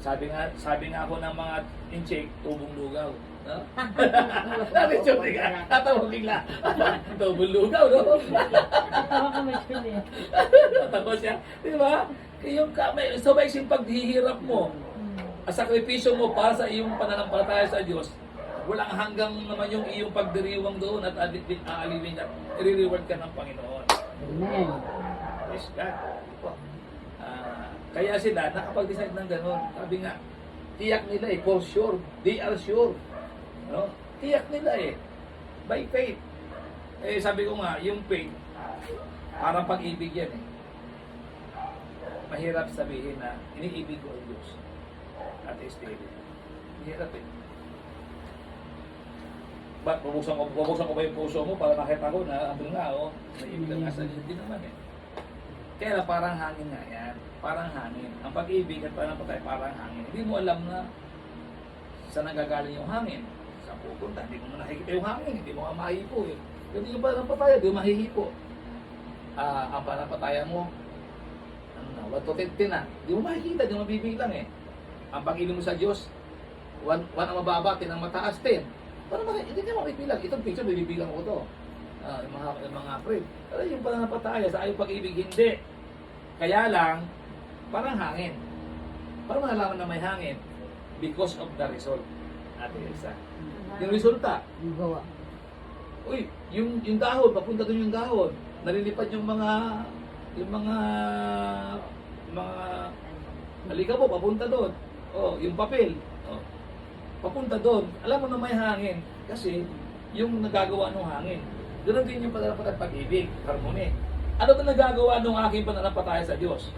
A: Sabi nga ako ng mga in-check, tubong lugaw. No? Nari-joke ka, tatawa bigla. Tubong lugaw, no?
D: Tawa ka may chun eh.
A: Tatawa siya. Di ba? Yung sabay siyang paghihirap mo, ang sakripisyo mo para sa iyong pananampalataya sa Diyos, walang hanggang naman yung iyong pagdiriwang doon at aalipin at i-reward ka ng Panginoon.
C: Amen.
A: Praise God. Kaya sila nakapag-decide ng gano'n. Sabi nga, tiyak nila eh, for sure. They are sure. No? Tiyak nila eh. By faith. Eh sabi ko nga, yung faith, parang pag-ibig yan eh. Mahirap sabihin na iniibig ko ang Diyos. At stay. Mahirap eh. Ba't bubuksan ko ba yung puso mo para makita ko na andun nga, oh, naibig ka nga sa Diyos. Hindi naman eh. Kaya parang hangin nga yan. Parang hangin. Ang pag-ibig at pananampalataya parang hangin. Hindi mo alam na saan nanggagaling yung hangin. Saan pupunta. Hindi mo nakikita yung hangin. Hindi mo nga mahihipo eh. Hindi yung pananampalataya, hindi mo mahihipo. Ang pananampalataya mo, ano na, 1 to 10 na. Hindi mo makikita, hindi mo mabibilang eh. Ang pag-ibig mo sa Diyos, 1 ang mababa, 10 ang mataas, 10. Hindi niya makikilang. Itong picture, bibibilang ko to. Yung mga friend. Pero yung pananampalataya sa ayong pag-ibig, hindi. Kaya lang, parang hangin. Parang malalaman na may hangin because of the result. Ate Elsa. Yung resulta,
C: Yung gawa.
A: uy, yung dahon, papunta doon yung dahon. Nalilipad yung mga halika po, papunta doon. Oh, yung papel. Oh, papunta doon. Alam mo na may hangin kasi yung nagagawa ng hangin. Doon din yung pananampalataya at pag-ibig, harmony. Ano ba nagagawa ng aking pananampalataya sa Diyos?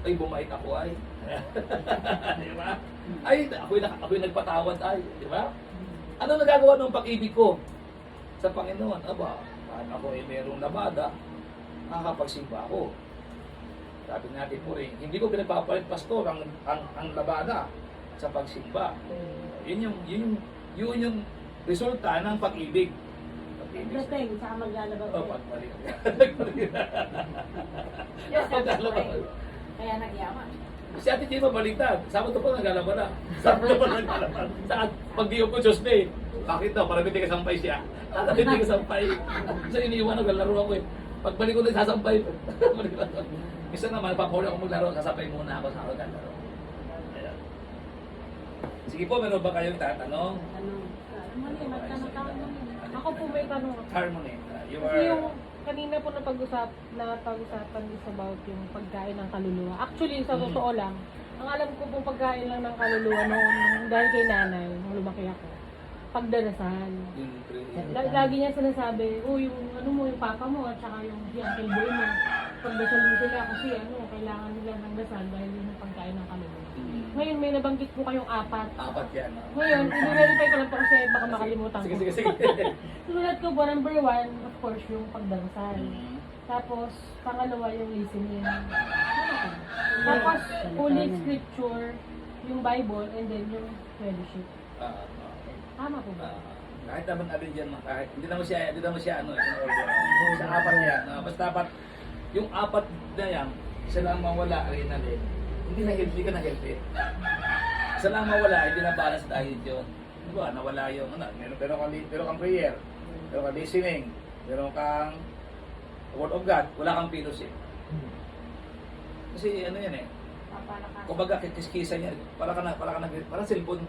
A: Ay, bumait ako ay. Di ba? Ay, ako'y nagpatawad ay. Di ba? Ano nagagawa ng pag-ibig ko sa Panginoon? Aba, at ako ay mayroong labada, makakapagsimba ako. Sabi natin po rin, hindi ko pinagpapalit pastor ang labada sa pagsimba. Yun yung resulta ng pag-ibig.
C: Dating, saka maglalabas.
A: Oh, pagbalik.
E: Yes,
A: Paglalabas.
C: Kaya nagyaman.
A: Si Ate Chima baliktad. Sabado pa naglalaban na. Sabado pa naglalaban. Saan? Pag di ko Tuesday. Bakit daw? Para hindi ka sampay siya. Para hindi ka sampay. So iniiwan ako, laro ako eh. Pagbalik ko na sasampay. Isa naman, pag-huli ako maglaro, sasampay muna ako sa ako laro. Ayan. Sige po, meron ba kayong tatanong?
D: Ako po may tanong.
A: Harmony. You
D: Kasi yung
A: are...
D: kanina po napag-usapan is about yung pagkain ng kaluluwa. Actually, sa
A: Mm.
D: totoo lang, ang alam ko pong pagkain lang ng kaluluwa noon, dahil kay nanay, nung lumaki ako, pagdarasal. Lagi niya sinasabi, yung ano mo, yung papa mo, at saka yung si Uncle Boy mo, pagdasal mo sila kasi kailangan nila ng dasal dahil yun yung pagkain ng kaluluwa. Ngayon, may nabanggit po kayong apat.
A: Apat yan. No?
D: Ngayon, i-verify ko lang po kasi baka makalimutan ko.
A: Sige.
D: Sulat ko po, number 1, of course, yung pagdarasal.
A: Mm.
D: Tapos, pangalawa yung listening. Tapos, Holy Scripture, yung Bible, and then yung fellowship. Tama po ba?
A: Kahit naman alin dyan, kahit hindi naman siya in order. Sa apat na yan. Basta dapat, yung apat na yan, isa lang mawala, rin na din. Hindi ka na healthy. Isa lang mawala, hindi na balance diet yun. Di ba, nawala yung, meron kang prayer, meron kang listening, meron kang word of God, wala kang fellowship. Kasi ano yan eh, kumbaga kiskisan yan, parang cellphone.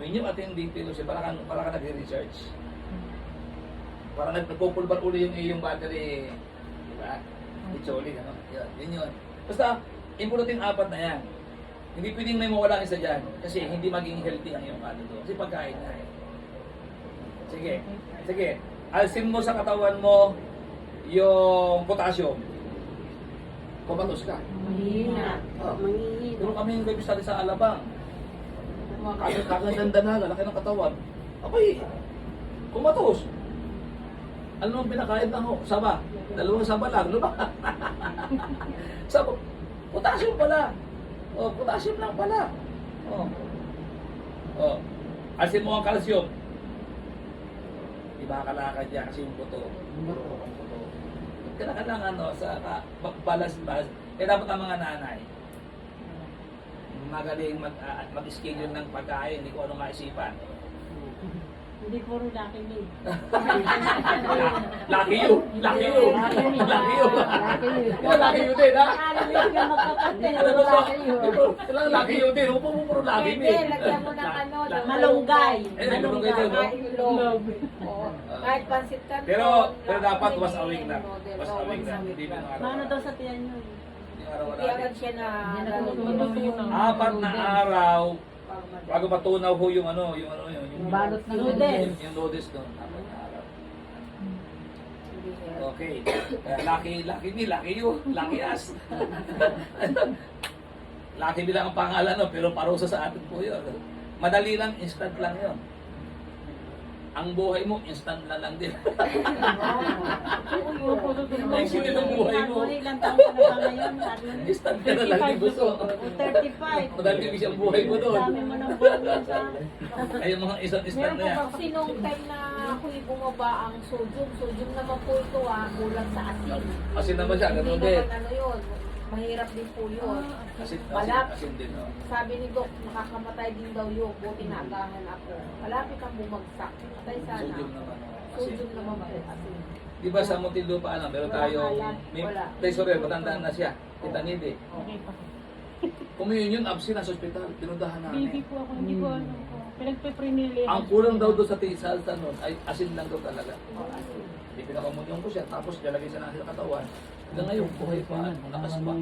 A: Yun yung attending fellowship, para ka nag-research. Parang nagpupulbar uli yung iyong battery, di ba? It's only, ano? Yun yun. Basta, importante yung apat na yan. Hindi pwedeng may mawala isa dyan. Kasi hindi maging healthy ang iyong kaluluwa. Kasi pagkain na eh. Sige. Alsin mo sa katawan mo yung potassium. Kumatos ka.
C: Mahina.
A: Oh.
C: Manghihina.
A: Pero kami yung study sa Alabang. Kagandanaga, laki ng katawan. Abay, kumatos. Ano ang pinakain ng saba? 2 saba lang, no ba? Saba. Potassium pala. Potassium lang pala. Alsin mo ang calcium. Iba kalakad niya kasi yung buto. Kailangan sa balance. Kaya dapat ang mga nanay, magaling mag-schedule ng pagkain, hindi ko ano maisipan.
C: Hindi puro lucky me.
A: Lucky you!
C: Lucky you.
A: Lucky you din, ha?
C: Alam ka magkapatid. Lucky you.
A: Kailangan lucky you din. Huwag mo puro lucky me.
E: Hindi, lagyan mo ng
C: Malunggay.
A: Malunggay din, no?
E: Itlog. Oo. Kahit pansit canton.
A: Pero dapat was awake na. Was awake na. Hindi mo
C: Paano daw sa tiyan yun?
A: Hindi araw-araw.
E: Hindi agad siya na
A: Apat na araw bago matunaw ho yung
C: Balot ng noodles.
A: Yung noodles doon. Apat na araw. Okay. Lucky you. Lucky us. Lucky bilang ang pangalan, no? Pero parusa sa atin po yun. Madali lang, instant lang yun. Ang buhay mo, instant na lang din. Next yun ang buhay mo.
C: Ilang taon ka na ba ngayon?
A: Instant ka na lang din gusto.
C: 35.
A: Madali kasi ang buhay mo doon.
C: Dami mo ng buhay sa...
A: Ay, yung mga instant na yan.
E: Kasi nung time na ako'y bumaba ang sodium naman po ito kulang sa asin.
A: Asin naman siya, ganun
E: Hindi
A: din.
E: naman ano yun, mahirap din po yun.
A: Asin din, no?
E: Sabi ni Doc, nakakamatay din daw yun, buti na agahan ako. Malapit kang bumagsak, patay sana.
A: Sodium naman. Asin.
E: Sodium naman po, asin.
A: Di ba sa Muntinlupa, meron tayong,
E: Wala.
A: Sorry, matandaan na siya. Kita nidi.
D: Okay pa.
A: Communion, absent sa ospital, pinundahan
D: Baby
A: namin.
D: po ako, hindi ko alam ko. Pinagpe-prenili.
A: Ang kulang daw doon sa salsa nun, ay asin lang daw talaga.
E: Oh, asin.
A: Hindi pinakamunyon ko siya, tapos nilagay siya natin sa katawan. Hanggang ngayon, buhay pa, lakas pa.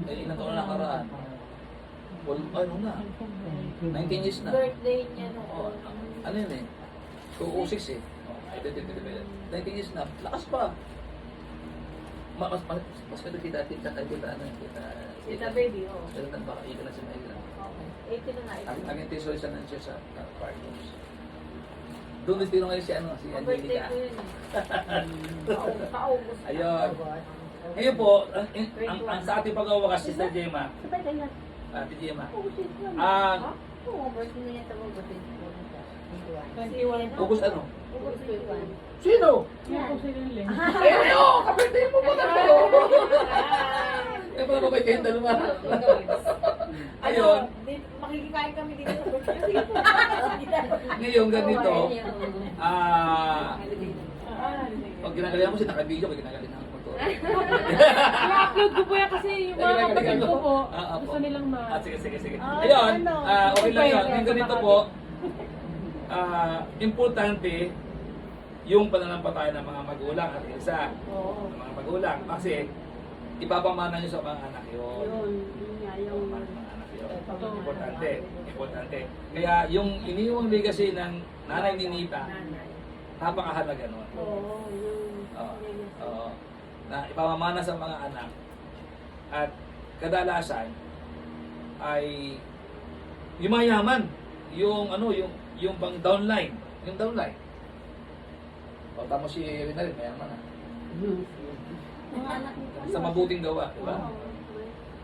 A: Eh, ilang taon na nakaraan. Ano na, 19 years na.
E: Birthday niya
A: Oh,
E: noon.
A: ano yun eh? 206 eh. Oh, 19 years na. Lakas pa. Mas kita
E: Kita baby, oh.
A: Pero baka ikan na siya na ikan.
E: Okay. 80 na na ito.
A: Ang intention siya na siya sa partners. Doon din sino ngayon si ano, si
E: Birthday
A: Angelica.
E: ko yun eh. Kaubos.
A: Ayun. Ngayon po, ang sa ating pag-awakas, Sister Gemma,
B: Sabay ganyan.
A: Ate Gemma,
B: Oo, siyempre.
E: Oo, birthday niya ito mo.
D: 21 po.
A: August ano?
E: August 21.
A: Sino?
D: Yan po sila nila.
A: Eh ano? Kapitay mo ba na Eh, para ba kayo dalawa? Ayun,
E: Makikikain kami dito sa birthday.
A: ngayon ganito,
E: Ah,
A: pag ginagalingan mo siya, naka-video, pag ginagalingan mo to.
D: I-upload ko po yan kasi yung mga kapatid ko po, gusto nilang
A: Sige, sige, sige.
C: Ah,
A: Ayun,
C: ano?
A: okay lang yun. Yung ganito po, importante yung pananampalataya ng mga magulang at isa
C: Oo.
A: ng mga magulang. Kasi ipapamana nyo sa mga anak yun.
C: Yun nga yung...
A: Mga anak yun. Importante. Importante. Kaya yung iniwang legacy ng nanay ni Nita, napakahalaga nun.
C: Oo, yung...
A: Oo. Na ipamamana sa mga anak. At kadalasan ay yung mayaman, yung ano, yung pang downline, yung downline. O tama si Rina rin, mayaman na.
C: Mga anak mo pa.
A: Sa mabuting gawa, di ba?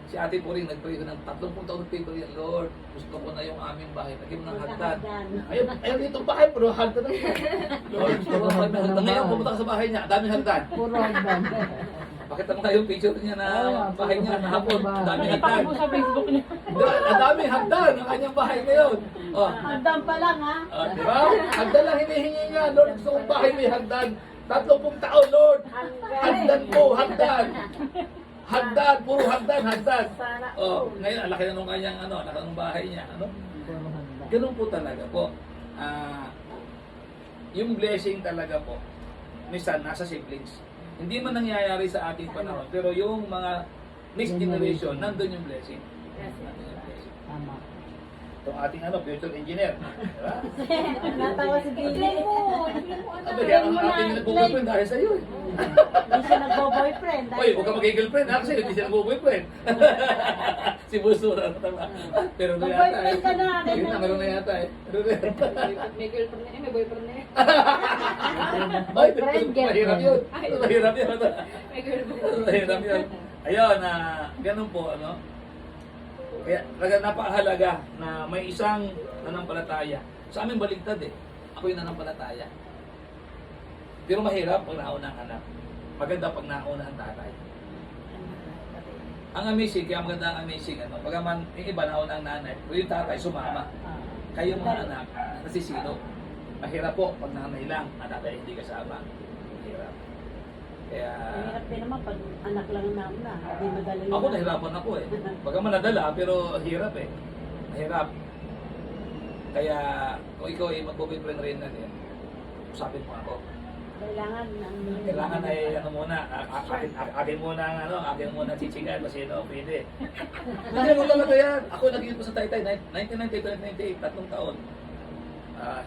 A: Si ate po rin, nag-pray ko ng 30 taon nag-pray ko rin, Lord, gusto ko na yung aming bahay. Lagyan mo ng hagdan. Ayaw dito bahay, pero hagdan na. Lord, gusto ko na may hagdan. Ngayon, pumunta ka sa bahay niya, daming hagdan.
B: Puro hagdan.
A: Pakita mo kayo yung picture niya na bahay niya, nahapon, daming hagdan.
D: Napaka po sa Facebook niya.
A: Ang daming hagdan ang kanyang bahay ngayon. Oh,
C: Hagdan pa lang, ha?
A: di ba? Hagdan lang hinihingi niya, Lord, gusto kong bahay may hagdan. 30 taon, Lord. Hagdan po, hagdan. Hagdan, puro hagdan, hagdan. Oh, ngayon, ang laki na nung kanyang, ano, laki ng bahay niya, ano?
B: Puro hagdan.
A: Ganun po talaga po. Yung blessing talaga po, minsan nasa siblings. Hindi man nangyayari sa ating panahon, pero yung mga next generation, nandun yung blessing. Nandun yung blessing.
B: Tama.
A: Itong ating ano, future engineer. Diba?
C: Natawa si Billy.
A: Aba, kaya ang ating nag-boyfriend dahil sa iyo eh.
C: Hindi siya nagbo-boyfriend.
A: Oy, huwag ka mag-girlfriend ha, kasi hindi siya nag-boyfriend. Si Buso na tama. Pero na yata eh.
C: Mag-boyfriend ka na.
A: Yun na, meron na yata eh. Meron na yata.
E: May girlfriend na eh, may boyfriend na eh.
A: Ay,
B: Boyfriend,
A: mahirap yun. Mahirap yun.
E: May girlfriend.
A: Mahirap yun. Ayun, ganun po, ano. Kaya talaga napakahalaga na may isang nanampalataya. Sa amin baligtad eh. Ako yung nanampalataya. Pero mahirap pag nauna ang anak. Maganda pag nauna ang tatay. Ang amazing, kaya maganda ang amazing. Ano, pagaman, yung iba nauna ang nanay, pero yung tatay sumama. Kayo mga anak, nasisino. Mahirap po pag nanay lang, ang tatay hindi kasama. Mahirap. Kaya...
C: Mahirap din naman pag anak lang na una. Hindi madali
A: Ako nahirapan ako eh. Bagaman nadala, pero hirap eh. Mahirap. Kaya kung ikaw ay magbo-boyfriend rin na din, usapin mo ako. Kailangan ay ano muna, akin muna ang ano, akin muna chichigan kasi no, pwede. Hindi mo talaga yan. Ako naging po sa Taytay, 1990, 1998, 3 taon.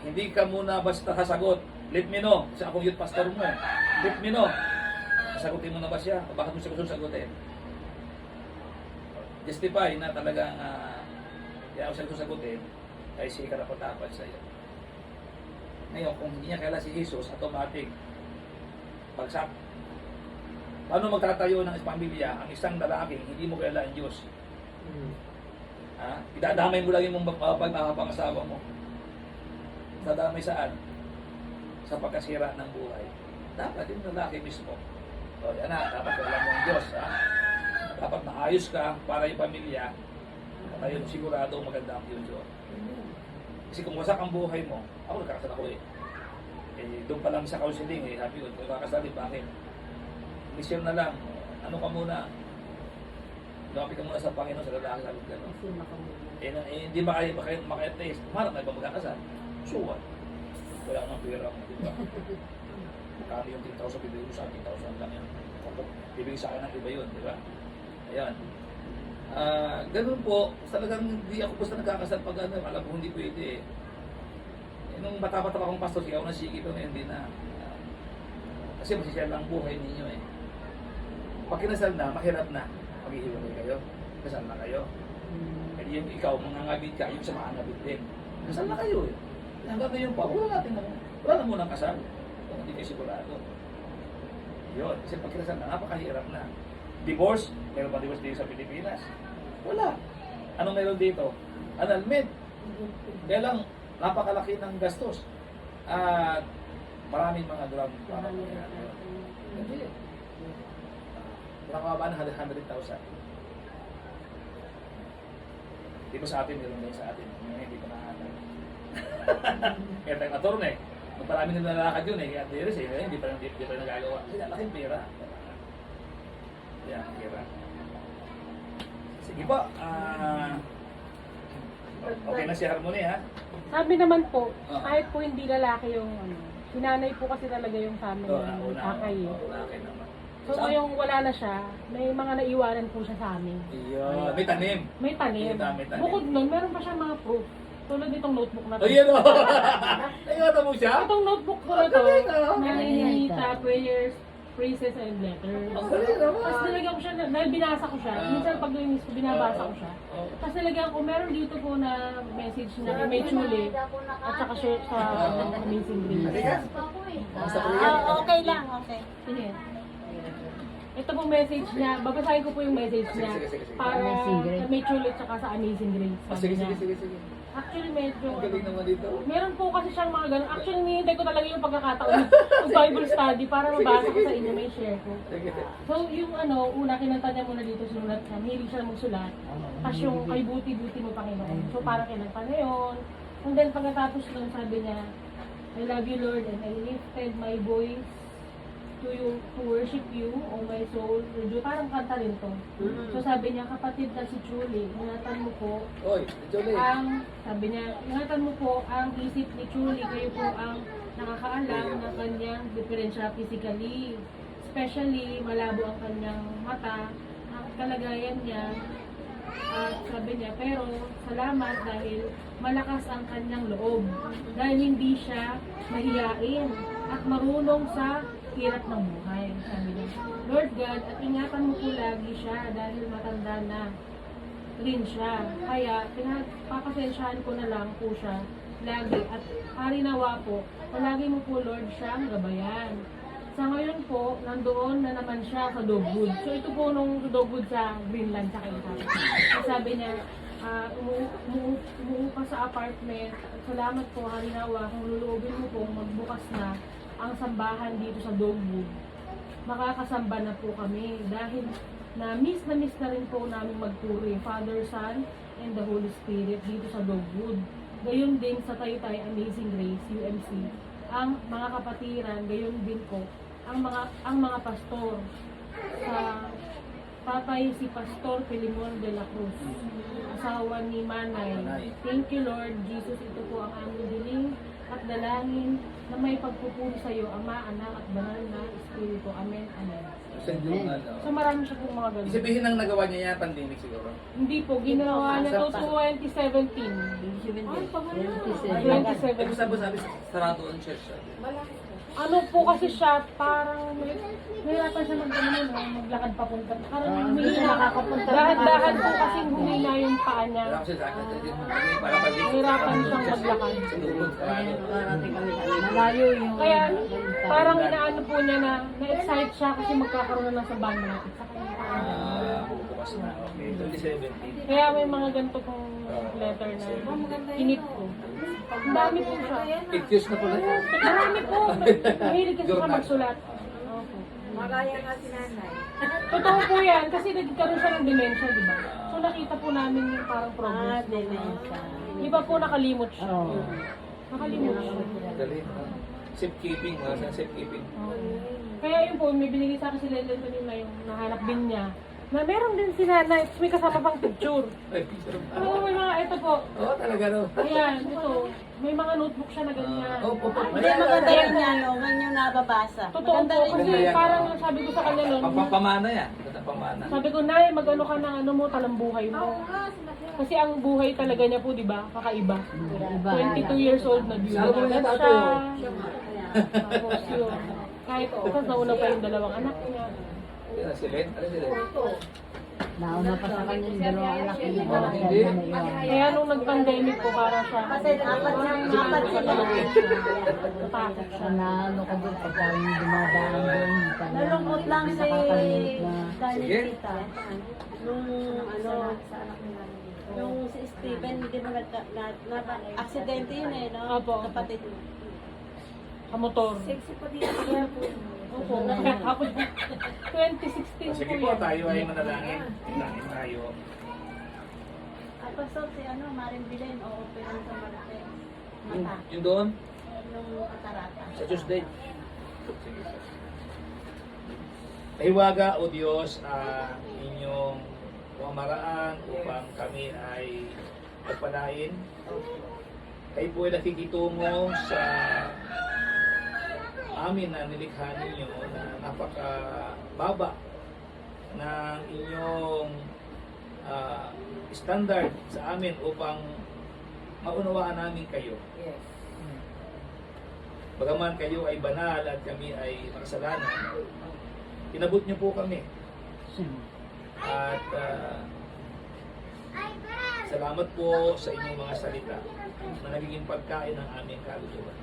A: Hindi ka muna basta sasagot. Let me know. Kasi akong youth pastor mo. Let me know. Sagutin mo na ba siya? O bakit mo siya gusto sagutin? Justify na talagang kaya ako siya gusto sagutin ay si karapat-dapat sa iyo. Ngayon, kung hindi niya kaila si Jesus, automatic bagsak. Paano magtatayo ng pamilya ang isang lalaking hindi mo kaila ang Diyos? Idadamay mo lang yung pagmakapangasawa mo. Dadamay saan? Sa pagkasira ng buhay. Dapat yung lalaki mismo. O, yan na, dapat kailan mo ang Diyos. Dapat maayos ka para yung pamilya. Tayo sigurado maganda ang Diyos. Kasi kung wasak ang buhay mo, ako nagkakasal ako eh. Doon pa lang sa counseling eh, sabi ko, kung kakasalin, bakit? Mission na lang, ano ka muna? Lumapit ka muna sa Panginoon, sa lalaki, sabi ko gano'n. Hindi maka-taste, kumarap na iba magkakasal. So what? Wala nang pera mo, di ba? Kami yung 10,000, bibigay ko sa 10,000 lang yan. Bibigay sa akin ng iba yun, di ba? Ayan. Ganun po, talagang hindi ako basta nagkakasal pag ano, alam ko hindi pwede eh. Nung bata-bata pa akong pastor, sigaw na sige ito na hindi na. Kasi masisya lang ang buhay ninyo eh. Pag kinasal na, mahirap na. Maghihiwalay kayo. Kasal na kayo. Kasi yung ikaw, mangangabit ka, yung sa maangabit din. Kasal na kayo eh. Hanggang ngayon pa, wala natin ano. wala na munang kasal. Kung hindi kayo sigurado. Yun. Kasi pag kinasal na, napakahirap na. Divorce, meron ba divorce dito sa Pilipinas? Wala. Anong meron dito? Annulment. Kaya lang, napakalaki ng gastos. At maraming mga drug para mangyayari. Hindi. Nakakaba ng 100,000. Di ba sa atin, meron din sa atin. Hindi ko nakakata. Kaya tayong attorney. Kung marami na nalalakad yun kaya tiris hindi pa nagagawa. Kasi laking pera. Kaya, pera. Sige po. Okay na si Harmony ha?
D: Sabi naman po,
A: Ah.
D: kahit po hindi lalaki yung sinanay po kasi talaga yung family
A: Oo,
D: ng
A: una.
D: kakay.
A: Okay naman.
D: So ngayong wala na siya, may mga naiwanan po siya sa amin.
A: Iyon. May tanim.
D: May tanim.
A: May tanim.
D: Bukod nun, meron pa siyang mga proof. Tulad nitong notebook na to.
A: Ayan o. Naiwata mo siya?
D: Itong notebook ko na to,
A: galing, ah.
D: may prayers, phrases, and letters.
A: Ang galing naman.
D: Tapos nilagyan ko siya, dahil binasa ko siya, minsan pag nilinis ko, binabasa ko siya.
A: Oo.
D: Tapos nilagyan ko, meron dito po na message na may chuli, at saka share sa Amazing Grace.
A: Halika. Basta po yan.
C: Okay lang, okay.
D: Sige. Ito po message niya, babasahin ko po yung message niya
A: Sige.
D: para
B: Amazing Grace.
D: sa may chuli at saka sa Amazing Grace.
A: Oh,
D: sabi
A: sige.
D: niya. Actually, medyo,
A: Ang galing naman dito.
D: meron po kasi siyang mga ganun. Actually, hinihintay ko talaga yung pagkakataon ng Bible study para mabasa ko sa inyo, may share ko.
A: Sige.
D: So, yung una, kinanta niya muna dito, sinulat siya, mahilig siya magsulat. Tapos yung kay buti-buti mo Panginoon. So, parang kinanta na yun. And then, pagkatapos nun, sabi niya, I love you, Lord, and I lifted my voice to worship you, O my soul. Medyo parang kanta rin to. So, sabi niya, kapatid na si Julie, ingatan mo po
A: Oy, Jolie.
D: sabi niya, ingatan mo po ang isip ni Julie, kayo po ang nakakaalam ng kanyang diferensya physically. Especially, malabo ang kanyang mata, ang kalagayan niya. At sabi niya, pero salamat dahil malakas ang kanyang loob. Dahil hindi siya mahiyain at marunong sa hirap ng buhay. Sabi niya, Lord God, at ingatan mo po lagi siya dahil matanda na rin siya. Kaya, papasensyahan ko na lang po siya lagi at harinawa po, palagi mo po Lord siyang gabayan. Sa ngayon po, nandoon na naman siya sa Dogwood. So ito po nung Dogwood sa Greenland sa Kainta. Sabi niya, umuupa sa apartment. Salamat po, harinawa, kung luluubin mo po, magbukas na ang sambahan dito sa Dogwood. Makakasamba na po kami dahil na miss na rin po namin magpuri, Father, Son, and the Holy Spirit dito sa Dogwood. Gayon din sa Taytay Amazing Grace, UMC. Ang mga kapatiran, gayon din po ang mga pastor. Sa tatay si Pastor Filimon de la Cruz, asawa ni Manay. Thank you Lord Jesus, ito po ang aming diling at dalangin na may pagpupuri sa iyo, Ama, Anak at Banal na Espiritu. Amen. Amen.
A: Sa June, ano.
D: So marami siya pong mga ganun.
A: Isabihin ang nagawa niya yan, pandemic siguro.
D: Hindi po, ginawa niya to 2017. Ay, pangalan. 2017.
A: Ano sabi sarado ang church siya.
D: Ano po kasi siya, parang nahirapan siya maglakad papunta. Parang humihina. Dahan-dahan po kasi humina yung paa niya.
A: Wala kasi sa akin, para pag
D: Nahirapan siyang maglakad.
B: Malayo yung...
D: Kaya parang inaano po niya na na-excite siya kasi magkakaroon na ng sambahan malapit sa kanya.
A: bukas na. Okay, 2017.
D: Kaya may mga ganito pong letter na kinip ko. Ang dami po siya.
A: 8 years na pala yan.
D: Marami po. Mahilig kasi siya magsulat. Opo.
C: Magaya nga si nanay.
D: Totoo po yan kasi nagkaroon siya ng dementia, di ba? So nakita po namin yung parang progress.
C: dementia.
D: Iba po nakalimot siya.
B: Oo.
D: Nakalimot siya.
A: Galing. Safekeeping, wala sa safekeeping.
D: Kaya yun po, may binigay sa akin si Lelen na yung nahanap din niya. Na meron din si nanay, may kasama pang picture.
A: Ay, picture.
D: Oo, may mga, ito po.
A: Oo, talaga no.
D: Ayan, ito. May mga notebook siya na ganyan.
A: Opo,
C: Hindi, maganda yung niya, no? Man yung nababasa.
D: Totoo
C: Maganda
D: po,
C: rin
D: kasi
A: Maganda yan,
D: parang
A: oo.
D: sabi ko sa kanya nun,
A: Pamana yan. Ganda pamana.
D: sabi ko, Nay, mag-ano ka ng ano mo, talambuhay mo. Kasi ang buhay talaga niya po, di ba, kakaiba.
B: Iba.
D: 22 years old na
A: Saan mo yan,
D: agad
A: tato?
D: siya. Tapos yun, kahit nauna pa yung dalawang anak niya.
A: Yan, si Len. Ano si Len?
B: Nauna pa sa kanya yung dalawang anak niya.
A: Hindi.
D: Kaya nung nag-pandemic po, parang siya.
C: Kasi apat sila.
D: Natakot siya.
B: Sana ano ka doon pagka yung dumadaan doon.
C: Nalungkot lang si
A: Sige.
C: Tita. Nung nung si Steven, hindi mo aksidente yun eh, no?
D: Opo.
C: Kapatid mo.
D: Kamotor.
C: Sexy pa dito kaya po.
D: Opo. Ako 2016
A: Sige
D: po
A: po,
D: yan.
A: tayo ay manalangin. Manalangin tayo.
C: At pasok si Maring Bilen, o-operan sa malaki. Mata.
A: Yung doon,
C: Yung katarata.
A: sa Tuesday. Sige po. Nahiwaga, O Diyos, ang inyong pamamaraan upang kami ay magpalain. Kayo po ay nakikitungo sa amin na nilikha ninyo na napakababa ng inyong standard sa amin upang maunawaan namin kayo. Bagaman kayo ay banal at kami ay makasalanan, inabot niyo po kami. At salamat po sa inyong mga salita na nagiging pagkain ng aming kaluluwa.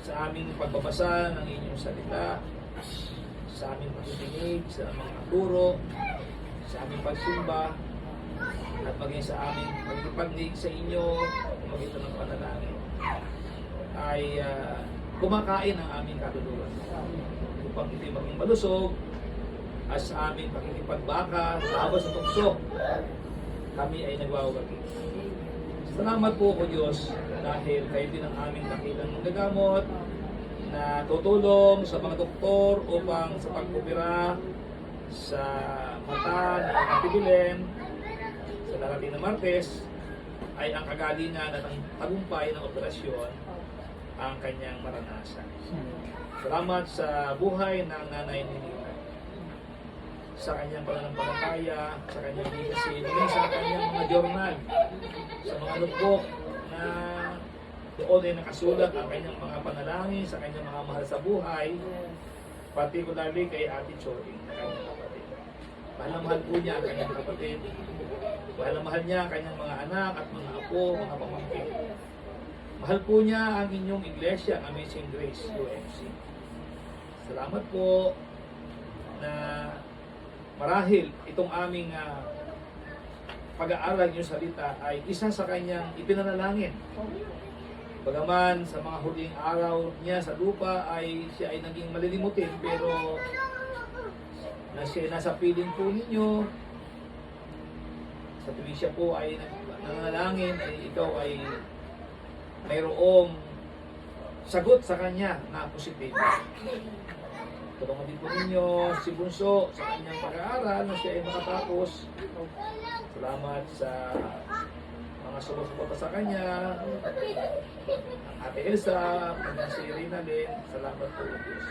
A: Sa aming pagbabasa ng inyong salita, sa aming pakikinig, sa mga turo, sa aming pagsimba, at maging sa aming pagkipagnig sa inyo, magitan ng panalangin, ay kumakain ang aming kaluluwa upang hindi maging malusog at sa aming pakikipagbaka, laban sa tukso, kami ay nagwawagi. Salamat po ko Diyos dahil kayo din ang aming dakilang manggagamot na tutulong sa mga doktor upang sa pag-opera sa mata ni Ate Bilen sa darating na Martes ay ang kagalingan at ang tagumpay ng operasyon ang kanyang maranasan. Salamat sa buhay ng nanay ni Nina, sa kanyang pananampalataya, sa kanyang legacy, sa kanyang mga journal, sa mga notebook na doon ay nakasulat ang kanyang mga panalangin, sa kanyang mga mahal sa buhay, particularly kay Ate Choring, na kanyang kapatid. Mahal na mahal po niya ang kanyang kapatid. Mahal na mahal niya ang kanyang mga anak at mga apo, mga pamangkin. Mahal po niya ang inyong iglesia, Amazing Grace UMC. Salamat po na marahil itong aming pag-aaral yung salita ay isa sa kanyang ipinanalangin. Bagaman sa mga huling araw niya sa lupa ay siya ay naging malilimutin, pero na siya nasa piling po ninyo, sa tuwing siya po ay nananalangin, ay ikaw ay mayroong sagot sa kanya na positive. Tulungan din po ninyo si Bunso sa kanyang pag-aaral na siya ay makatapos. Salamat sa mga sumusuporta sa kanya, ang Ate Elsa, ang si Irina din. Salamat po, Diyos.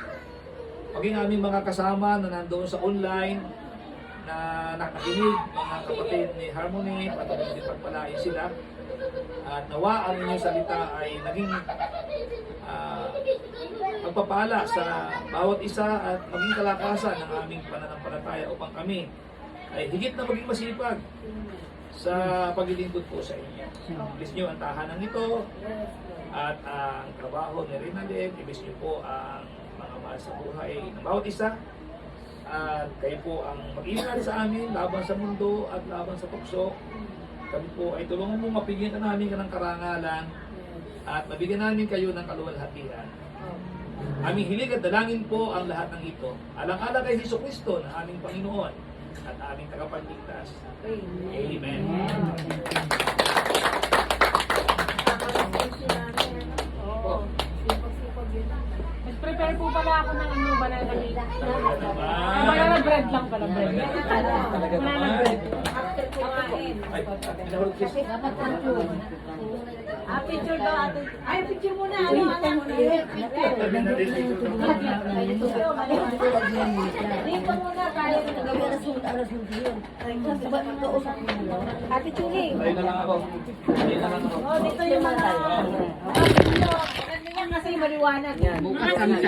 A: Maging aming mga kasama na nandoon sa online na nakakinig, mga kapatid ni Harmony, patuloy din pagpalain sila. At nawa ang inyong salita ay naging magpapala sa bawat isa at maging kalakasan ng aming pananampalataya upang kami ay higit na maging masipag sa paglilingkod po sa inyo. Ibig niyo ang tahanan nito at ang trabaho ni Rinalyn. Ibig niyo po ang mga mahal sa buhay ng bawat isa. At kayo po ang mag-ingat sa amin laban sa mundo at laban sa tukso. Kami po ay tulungan mo mapigyan ka namin ng karangalan at mabigyan namin kayo ng kaluwalhatian. Aming hilig at dalangin po ang lahat ng ito. Alang-alang kay Jesucristo na aming Panginoon at aming tagapagligtas. Amen.
D: Nag-prepare po pala ako ng banana cake. Banana bread lang pala. Banana bread.
A: Ay, pinahulog kiss.
C: Picture daw ate. Ay, picture muna. Dito muna tayo. Ate Chuli.
A: Ayun na lang ako. Ayun na lang ako.
C: Oh, dito yung mga... Kasi maliwanag.
B: Bukas ang